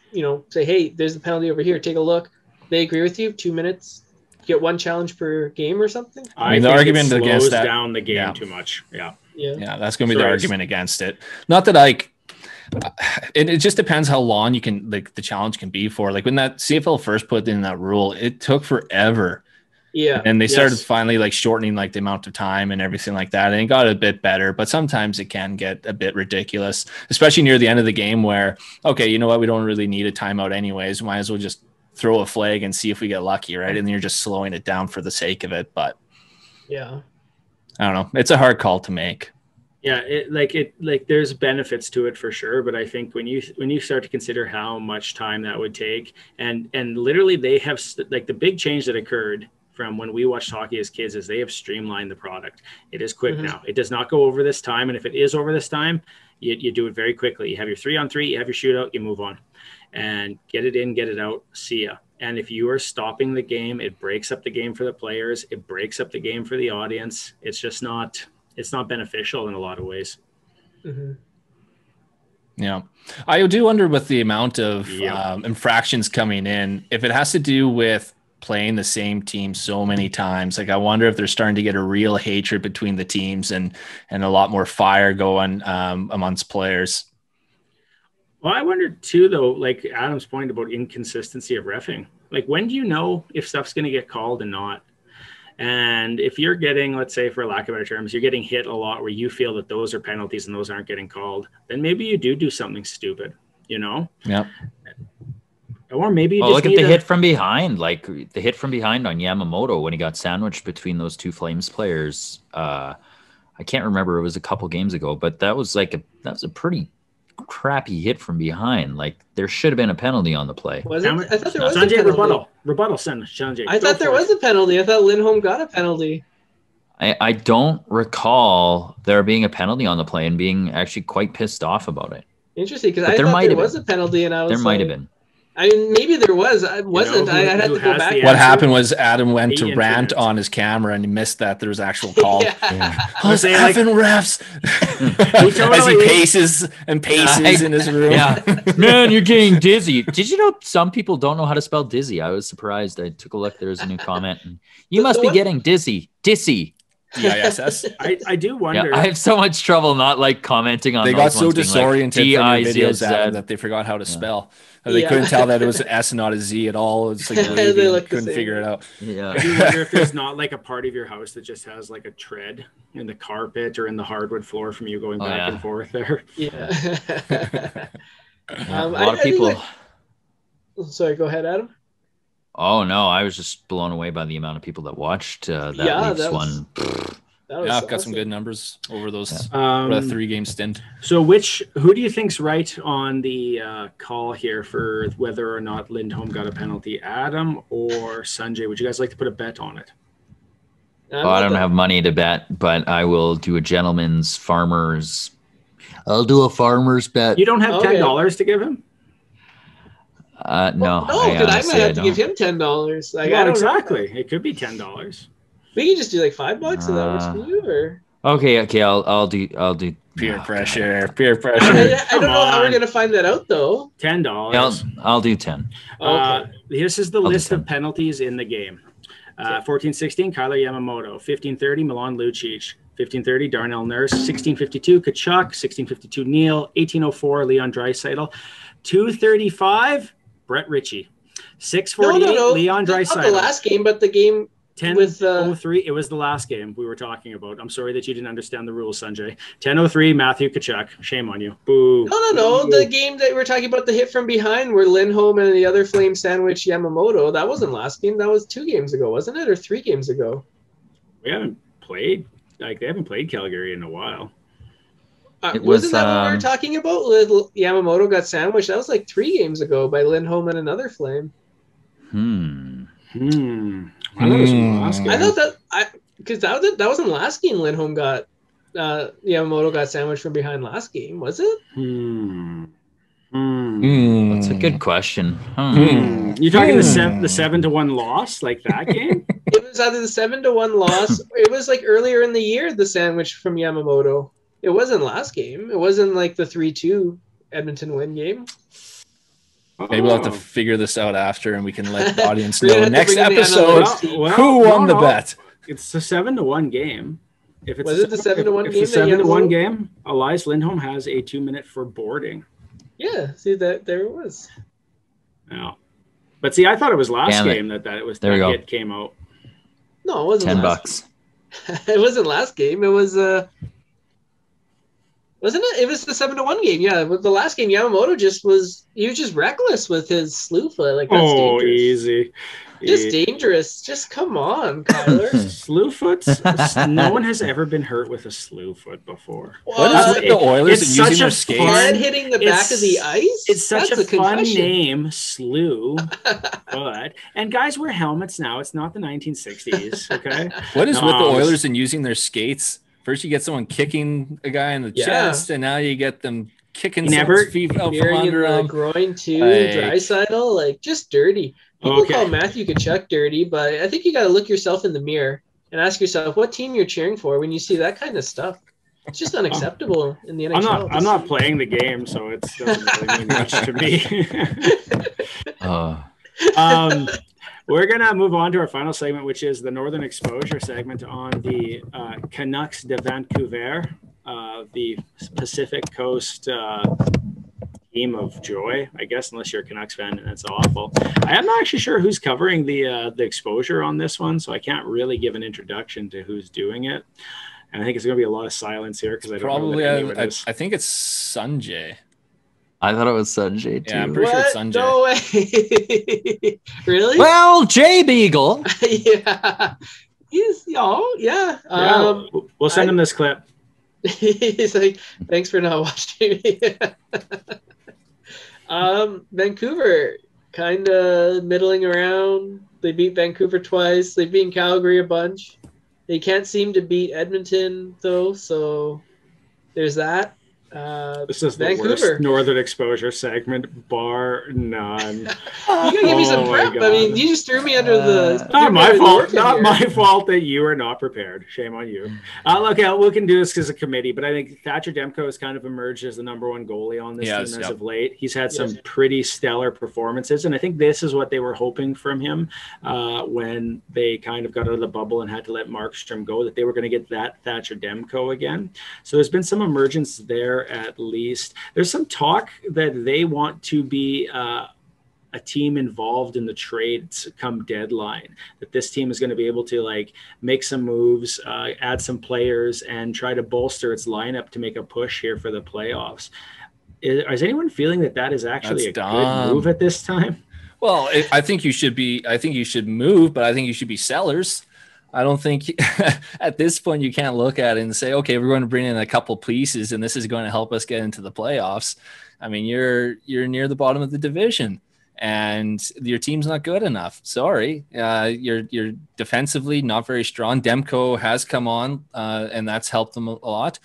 [SPEAKER 2] say, hey, there's the penalty over here. Take a look. They agree with you. 2 minutes. Get 1 challenge per game or something.
[SPEAKER 7] I mean, the argument against that
[SPEAKER 1] down the game too much. Yeah,
[SPEAKER 7] that's going to be the argument against it. Not that it just depends how long you can the challenge can be for. Like when that CFL first put in that rule, it took forever.
[SPEAKER 2] Yeah.
[SPEAKER 7] And they started finally shortening the amount of time and everything like that. And it got a bit better, but sometimes it can get a bit ridiculous, especially near the end of the game where, okay, you know what? We don't really need a timeout anyways. Might as well just throw a flag and see if we get lucky. Right. And then you're just slowing it down for the sake of it. But
[SPEAKER 2] yeah,
[SPEAKER 7] I don't know. It's a hard call to make.
[SPEAKER 1] Yeah. There's benefits to it for sure. But I think when you start to consider how much time that would take and literally they have the big change that occurred from when we watched hockey as kids is they have streamlined the product. It is quick now. It does not go over this time. And if it is over this time, you do it very quickly. You have your 3-on-3, you have your shootout, you move on and get it in, get it out. See ya. And if you are stopping the game, it breaks up the game for the players. It breaks up the game for the audience. It's just not beneficial in a lot of ways.
[SPEAKER 2] Mm-hmm.
[SPEAKER 7] Yeah. I do wonder with the amount of infractions coming in, if it has to do with playing the same team so many times. I wonder if they're starting to get a real hatred between the teams and a lot more fire going amongst players.
[SPEAKER 1] Well, I wonder too, though, like Adam's point about inconsistency of reffing. Like, when do you know if stuff's going to get called and not? And if you're getting, let's say, for lack of better terms, you're getting hit a lot where you feel that those are penalties and those aren't getting called, then maybe you do something stupid, you know?
[SPEAKER 3] Yeah.
[SPEAKER 1] Or maybe you just
[SPEAKER 4] look at
[SPEAKER 1] need
[SPEAKER 4] the hit from behind, like the hit from behind on Yamamoto when he got sandwiched between those two Flames players. I can't remember. It was a couple games ago, but that was a pretty crappy hit from behind. Like there should have been a penalty on the play.
[SPEAKER 2] Was it? I thought there was
[SPEAKER 1] Sanjay,
[SPEAKER 2] a penalty.
[SPEAKER 1] Rebuttal, Sanjay.
[SPEAKER 2] I thought there was a penalty. I thought Lindholm got a penalty.
[SPEAKER 4] I don't recall there being a penalty on the play and being actually quite pissed off about it.
[SPEAKER 2] Interesting, because I thought there was a penalty, and I was
[SPEAKER 4] there might have been.
[SPEAKER 2] I mean, maybe there was. I wasn't. I had to go back.
[SPEAKER 3] What happened was Adam went to rant on his camera and he missed that there was actual call. Those effing refs. As he paces and paces in his room.
[SPEAKER 4] Yeah. Man, you're getting dizzy. Did you know some people don't know how to spell dizzy? I was surprised. I took a look. There was a new comment. And you must be getting dizzy. Dizzy.
[SPEAKER 3] DISS.
[SPEAKER 1] I do wonder.
[SPEAKER 4] Yeah, I have so much trouble not like commenting on.
[SPEAKER 3] They got so disoriented from your videos, Adam, that they forgot how to spell. They couldn't tell that it was an S and not a Z at all. It's like they couldn't figure it out.
[SPEAKER 1] Yeah. I do wonder if there's not like a part of your house that just has like a tread in the carpet or in the hardwood floor from you going back and forth there.
[SPEAKER 2] Yeah.
[SPEAKER 4] A lot of people.
[SPEAKER 2] Sorry, go ahead, Adam.
[SPEAKER 4] Oh no, I was just blown away by the amount of people that watched that Leafs one.
[SPEAKER 3] I've got some good numbers over those for the 3-game stint.
[SPEAKER 1] So who do you think's right on the call here for whether or not Lindholm got a penalty? Adam or Sunjay? Would you guys like to put a bet on it?
[SPEAKER 4] Well, I don't have money to bet, but I will do a gentleman's farmer's.
[SPEAKER 6] I'll do a farmer's bet.
[SPEAKER 1] You don't have $10 to give him?
[SPEAKER 4] No.
[SPEAKER 2] I might have to give him $10. Like,
[SPEAKER 1] yeah, exactly. It could be $10.
[SPEAKER 2] We can just do like $5 if that works for you, or
[SPEAKER 4] okay. I'll do
[SPEAKER 3] peer pressure.
[SPEAKER 2] I don't know how we're gonna find that out though.
[SPEAKER 1] $10.
[SPEAKER 4] I'll do 10.
[SPEAKER 1] Okay. This is the list of penalties in the game. 14-16, Kyler Yamamoto. 15-30, Milan Lucic. 15-30, Darnell Nurse. 16-52, Kachuk. 16-52, Neal. 18-04, Leon Draisaitl. 2-35, Brett Ritchie. 6-48, Leon Draisaitl.
[SPEAKER 2] Not the last game, but the game
[SPEAKER 1] 10-03. It was the last game we were talking about. I'm sorry that you didn't understand the rules, Sunjay. 10-03, Matthew Kachuk. Shame on you. Boo.
[SPEAKER 2] No. The game that we're talking about, the hit from behind where Lindholm and the other Flame sandwich Yamamoto, that wasn't last game. That was 2 games ago, wasn't it? Or 3 games ago?
[SPEAKER 1] We haven't played. They haven't played Calgary in a while.
[SPEAKER 2] Wasn't that what we were talking about? Yamamoto got sandwiched. That was like 3 games ago by Lindholm and another Flame.
[SPEAKER 1] I thought it was last game.
[SPEAKER 2] I thought that wasn't last game. Lindholm got Yamamoto got sandwiched from behind last game, was it?
[SPEAKER 4] That's a good question.
[SPEAKER 1] You're talking the 7-1 loss, like that game?
[SPEAKER 2] It was either the 7-1 loss. It was like earlier in the year, the sandwich from Yamamoto. It wasn't last game. It wasn't like the 3-2 Edmonton win game.
[SPEAKER 3] Maybe we'll have to figure this out after, and we can let the audience know next episode who won the bet.
[SPEAKER 1] It's a 7-1 game. If it's
[SPEAKER 2] was it the 7-1 game?
[SPEAKER 1] It's a 7-1 game. Elias Lindholm has a 2-minute for boarding.
[SPEAKER 2] Yeah, see that there it was.
[SPEAKER 1] Yeah, but see, I thought it was last game that it was.
[SPEAKER 4] There we go.
[SPEAKER 1] It came out.
[SPEAKER 2] No, it wasn't.
[SPEAKER 4] $10.
[SPEAKER 2] It wasn't last game. It was wasn't it? It was the 7-1 game. Yeah, but the last game, Yamamoto he was just reckless with his slew foot. Like, that's dangerous.
[SPEAKER 1] Easy.
[SPEAKER 2] Just dangerous. Just come on, Kyler.
[SPEAKER 1] Slew foots. No one has ever been hurt with a slew foot before.
[SPEAKER 3] What is with the Oilers and using their skates?
[SPEAKER 2] Head hitting the back of the ice.
[SPEAKER 1] It's such a fun name, slew foot. And guys wear helmets now. It's not the 1960s. Okay.
[SPEAKER 3] What is with the Oilers and using their skates? First, you get someone kicking a guy in the chest, and now you get them kicking someone's feet out from under
[SPEAKER 2] the groin too. Draisaitl, like, just dirty. People call Matthew Kachuk dirty, but I think you got to look yourself in the mirror and ask yourself what team you're cheering for when you see that kind of stuff. It's just unacceptable in the NHL.
[SPEAKER 1] I'm not playing the game, so it doesn't really mean much to me. We're going to move on to our final segment, which is the Northern Exposure segment on the Canucks de Vancouver, the Pacific Coast team of joy, I guess, unless you're a Canucks fan, and that's awful. I am not actually sure who's covering the exposure on this one, so I can't really give an introduction to who's doing it. And I think it's going to be a lot of silence here because I don't know that anyone is.
[SPEAKER 7] I think it's Sunjay.
[SPEAKER 4] I thought it was Sunjay too.
[SPEAKER 7] Yeah, I'm pretty sure it's Sunjay.
[SPEAKER 2] No way. Really?
[SPEAKER 4] Well, Jay Beagle.
[SPEAKER 2] Yeah. Yeah.
[SPEAKER 1] We'll send him this clip.
[SPEAKER 2] He's like, thanks for not watching me. Vancouver, kind of middling around. They beat Vancouver twice. They've beaten Calgary a bunch. They can't seem to beat Edmonton, though, so there's that.
[SPEAKER 1] This is
[SPEAKER 2] Vancouver.
[SPEAKER 1] The worst Northern Exposure segment, bar none.
[SPEAKER 2] You gotta give me some prep. I mean, you just threw me under the.
[SPEAKER 1] Not my fault. Not my fault that you are not prepared. Shame on you. Look, we can do this as a committee, but I think Thatcher Demko has kind of emerged as the number one goalie on this team as of late. He's had some pretty stellar performances, and I think this is what they were hoping from him when they kind of got out of the bubble and had to let Markstrom go, that they were going to get that Thatcher Demko again. So there's been some emergence there. At least there's some talk that they want to be a team involved in the trades come deadline, that this team is going to be able to like make some moves, add some players, and try to bolster its lineup to make a push here for the playoffs. Is anyone feeling that is actually good move at this time?
[SPEAKER 7] Well, I think you should move, but I think you should be sellers. I don't think at this point you can't look at it and say, okay, we're going to bring in a couple pieces and this is going to help us get into the playoffs. I mean, you're near the bottom of the division and your team's not good enough. Sorry. You're defensively not very strong. Demko has come on and that's helped them a lot.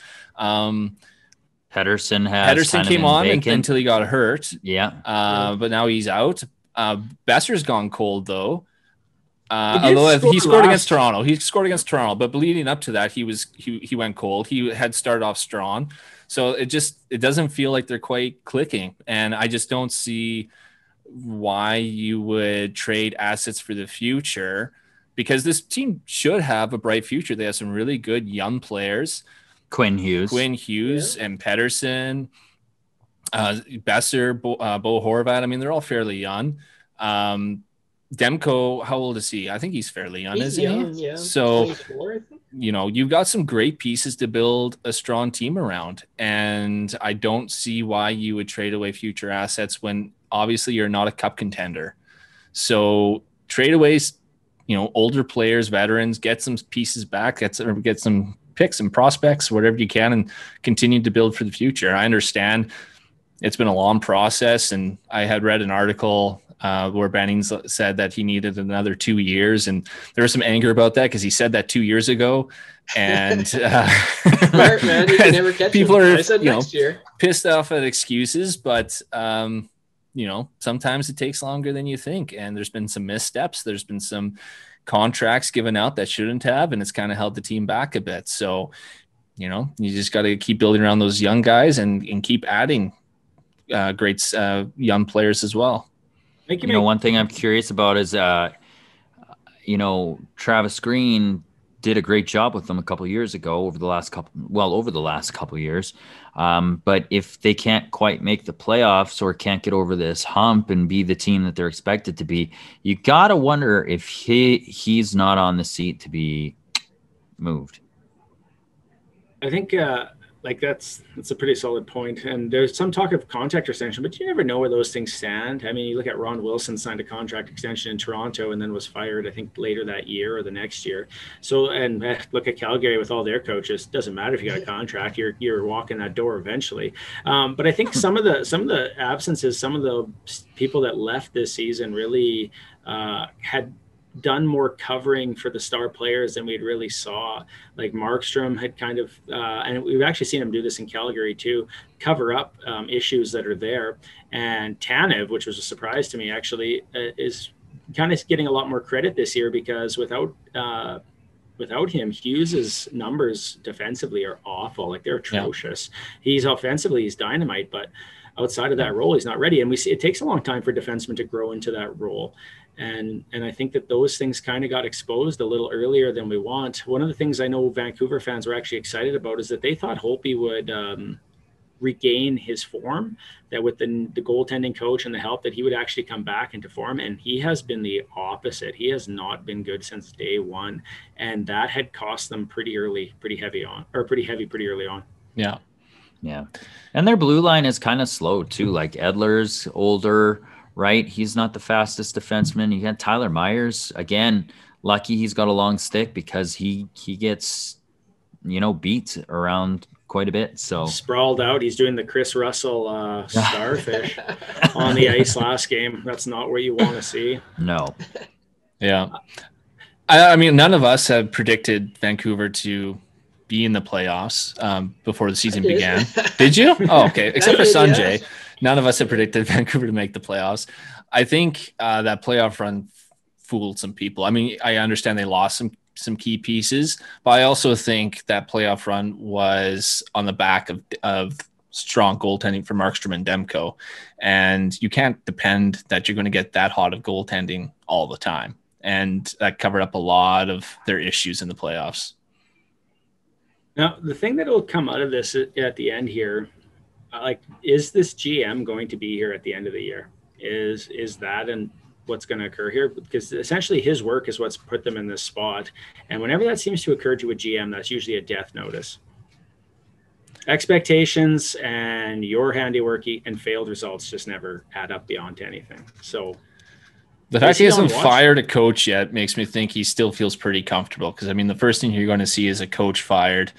[SPEAKER 4] Pedersen
[SPEAKER 7] came on until he got hurt.
[SPEAKER 4] Yeah.
[SPEAKER 7] But now he's out. Besser's gone cold though. Although he scored against Toronto, but leading up to that, he went cold. He had started off strong, so it doesn't feel like they're quite clicking. And I just don't see why you would trade assets for the future, because this team should have a bright future. They have some really good young players,
[SPEAKER 4] Quinn Hughes, and Pedersen,
[SPEAKER 7] Besser, Bo Horvat. I mean, they're all fairly young. Demko, how old is he? I think he's fairly young, isn't he? Yeah. So, you've got some great pieces to build a strong team around. And I don't see why you would trade away future assets when obviously you're not a cup contender. So trade away, older players, veterans, get some pieces back, get some picks and prospects, whatever you can, and continue to build for the future. I understand it's been a long process, and I had read an article where Bennings said that he needed another 2 years, and there was some anger about that because he said that 2 years ago, and
[SPEAKER 2] smart man, you can never catch
[SPEAKER 7] people
[SPEAKER 2] him.
[SPEAKER 7] are
[SPEAKER 2] I said next year.
[SPEAKER 7] Pissed off at excuses, but sometimes it takes longer than you think, and there's been some missteps. There's been some contracts given out that shouldn't have, and it's kind of held the team back a bit. So you just got to keep building around those young guys and keep adding great young players as well.
[SPEAKER 4] One thing I'm curious about is, Travis Green did a great job with them a couple of years ago over the last couple of years. But if they can't quite make the playoffs or can't get over this hump and be the team that they're expected to be, you got to wonder if he's not on the seat to be moved.
[SPEAKER 1] I think that's a pretty solid point. And there's some talk of contract extension, but you never know where those things stand. I mean, you look at Ron Wilson signed a contract extension in Toronto and then was fired, I think, later that year or the next year. So, and look at Calgary with all their coaches. Doesn't matter if you got a contract, you're walking that door eventually. But I think some of the absences, some of the people that left this season really had done more covering for the star players than we'd really saw. Like Markstrom had kind of, and we've actually seen him do this in Calgary too, cover up issues that are there. And Tanev, which was a surprise to me actually, is kind of getting a lot more credit this year because without him, Hughes's numbers defensively are awful. Like they're atrocious. He's offensively, he's dynamite, but outside of that role, he's not ready. And we see it takes a long time for defensemen to grow into that role. And I think that those things kind of got exposed a little earlier than we want. One of the things I know Vancouver fans were actually excited about is that they thought Holtby regain his form, that with the goaltending coach and the help that he would actually come back into form. And he has been the opposite. He has not been good since day one. And that had cost them pretty heavy pretty early on.
[SPEAKER 7] Yeah.
[SPEAKER 4] Yeah. And their blue line is kind of slow too. Like Edler's older, right? He's not the fastest defenseman. You got Tyler Myers, again, lucky he's got a long stick because he gets, beat around quite a bit. So
[SPEAKER 1] sprawled out. He's doing the Chris Russell starfish on the ice last game. That's not what you want to see.
[SPEAKER 4] No.
[SPEAKER 7] Yeah. I mean, none of us have predicted Vancouver to be in the playoffs before the season began. Did you? Oh, okay. Except for Sunjay. Yes. None of us have predicted Vancouver to make the playoffs. I think that playoff run fooled some people. I mean, I understand they lost some key pieces, but I also think that playoff run was on the back of strong goaltending for Markstrom and Demko. And you can't depend that you're going to get that hot of goaltending all the time. And that covered up a lot of their issues in the playoffs.
[SPEAKER 1] Now, the thing that will come out of this at the end here, is this GM going to be here at the end of the year? Is that and what's going to occur here? Because essentially his work is what's put them in this spot. And whenever that seems to occur to a GM, that's usually a death notice. Expectations and your handiwork and failed results just never add up beyond anything. So
[SPEAKER 7] the fact he hasn't fired a coach yet makes me think he still feels pretty comfortable. Because, I mean, the first thing you're going to see is a coach fired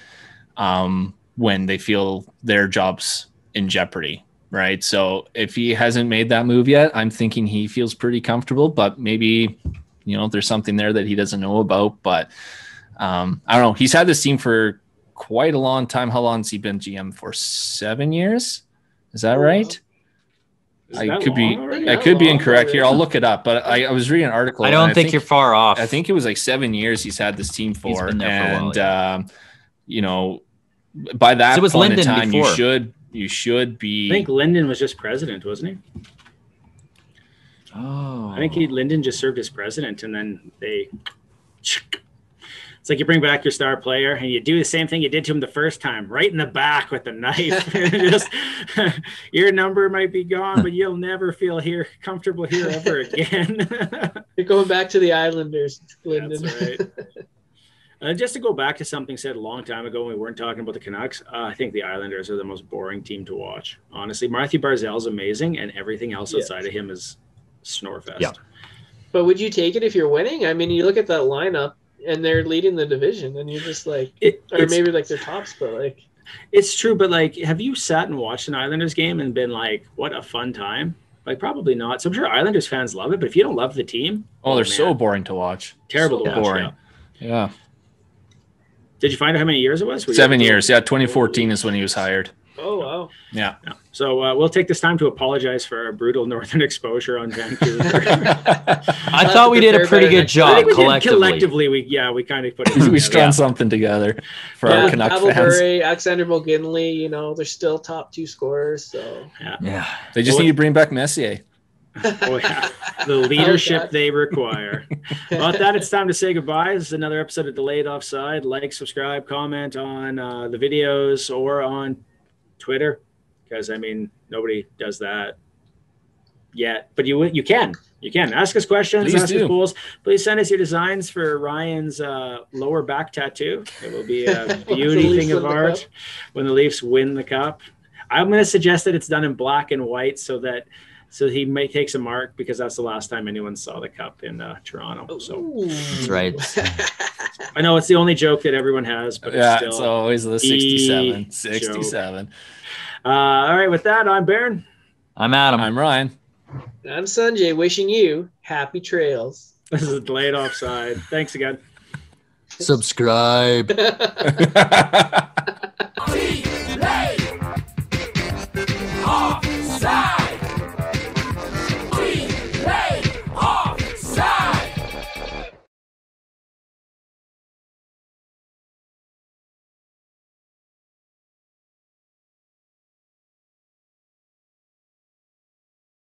[SPEAKER 7] when they feel their job's in jeopardy, right? So if he hasn't made that move yet, I'm thinking he feels pretty comfortable. But maybe, there's something there that he doesn't know about. But I don't know. He's had this team for quite a long time. How long has he been GM for? 7 years? Is that right? I could be incorrect here. I'll look it up, but I was reading an article.
[SPEAKER 4] I don't think you're far off.
[SPEAKER 7] I think it was like 7 years he's had this team for.
[SPEAKER 4] He's been there for a while,
[SPEAKER 7] by that point
[SPEAKER 4] Linden
[SPEAKER 7] in time,
[SPEAKER 4] before.
[SPEAKER 7] you should be.
[SPEAKER 1] I think Linden was just president, wasn't he?
[SPEAKER 4] Oh,
[SPEAKER 1] I think Linden just served as president, and then they. It's like you bring back your star player and you do the same thing you did to him the first time, right in the back with the knife. Just, your number might be gone, but you'll never feel comfortable here ever again.
[SPEAKER 2] You're going back to the Islanders, Lyndon.
[SPEAKER 1] That's right. Just to go back to something said a long time ago when we weren't talking about the Canucks, I think the Islanders are the most boring team to watch. Honestly, Matthew Barzal's amazing, and everything else outside of him is snorefest.
[SPEAKER 4] Yeah.
[SPEAKER 2] But would you take it if you're winning? I mean, you look at that lineup, and they're leading the division, and you're just like, or maybe like their tops, but like.
[SPEAKER 1] It's true, but like, have you sat and watched an Islanders game and been like, what a fun time? Like, probably not. So I'm sure Islanders fans love it, but if you don't love the team.
[SPEAKER 7] They're so boring to watch.
[SPEAKER 1] Terrible to watch.
[SPEAKER 7] Boring. Yeah.
[SPEAKER 1] Did you find out how many years it was?
[SPEAKER 7] 7 years. Yeah, 2014 is when he was hired.
[SPEAKER 2] Oh, wow.
[SPEAKER 7] Yeah.
[SPEAKER 1] So we'll take this time to apologize for our brutal northern exposure on Vancouver.
[SPEAKER 4] I thought we did a pretty good job
[SPEAKER 1] collectively. We kind of put it
[SPEAKER 7] we strung something together for our Canuck fans.
[SPEAKER 2] Alexander McGinley, they're still top 2 scorers. So
[SPEAKER 4] yeah.
[SPEAKER 7] They just need to bring back Messier.
[SPEAKER 1] Oh, yeah. The leadership they require. Well, with that, it's time to say goodbye. This is another episode of Delayed Offside. Like, subscribe, comment on the videos or on Twitter, because I mean nobody does that yet, but you can ask us questions. Please ask us polls. Please send us your designs for Ryan's lower back tattoo. It will be a beauty thing of art when the Leafs win the cup. I'm going to suggest that it's done in black and white so he may take a mark, because that's the last time anyone saw the cup in Toronto. So
[SPEAKER 4] that's right.
[SPEAKER 1] I know it's the only joke that everyone has, but
[SPEAKER 7] it's always the 67. All
[SPEAKER 1] right, with that, I'm Baron.
[SPEAKER 4] I'm Adam.
[SPEAKER 7] I'm Ryan.
[SPEAKER 2] I'm Sunjay, wishing you happy trails.
[SPEAKER 1] This is Delayed Offside. Thanks again.
[SPEAKER 6] Subscribe.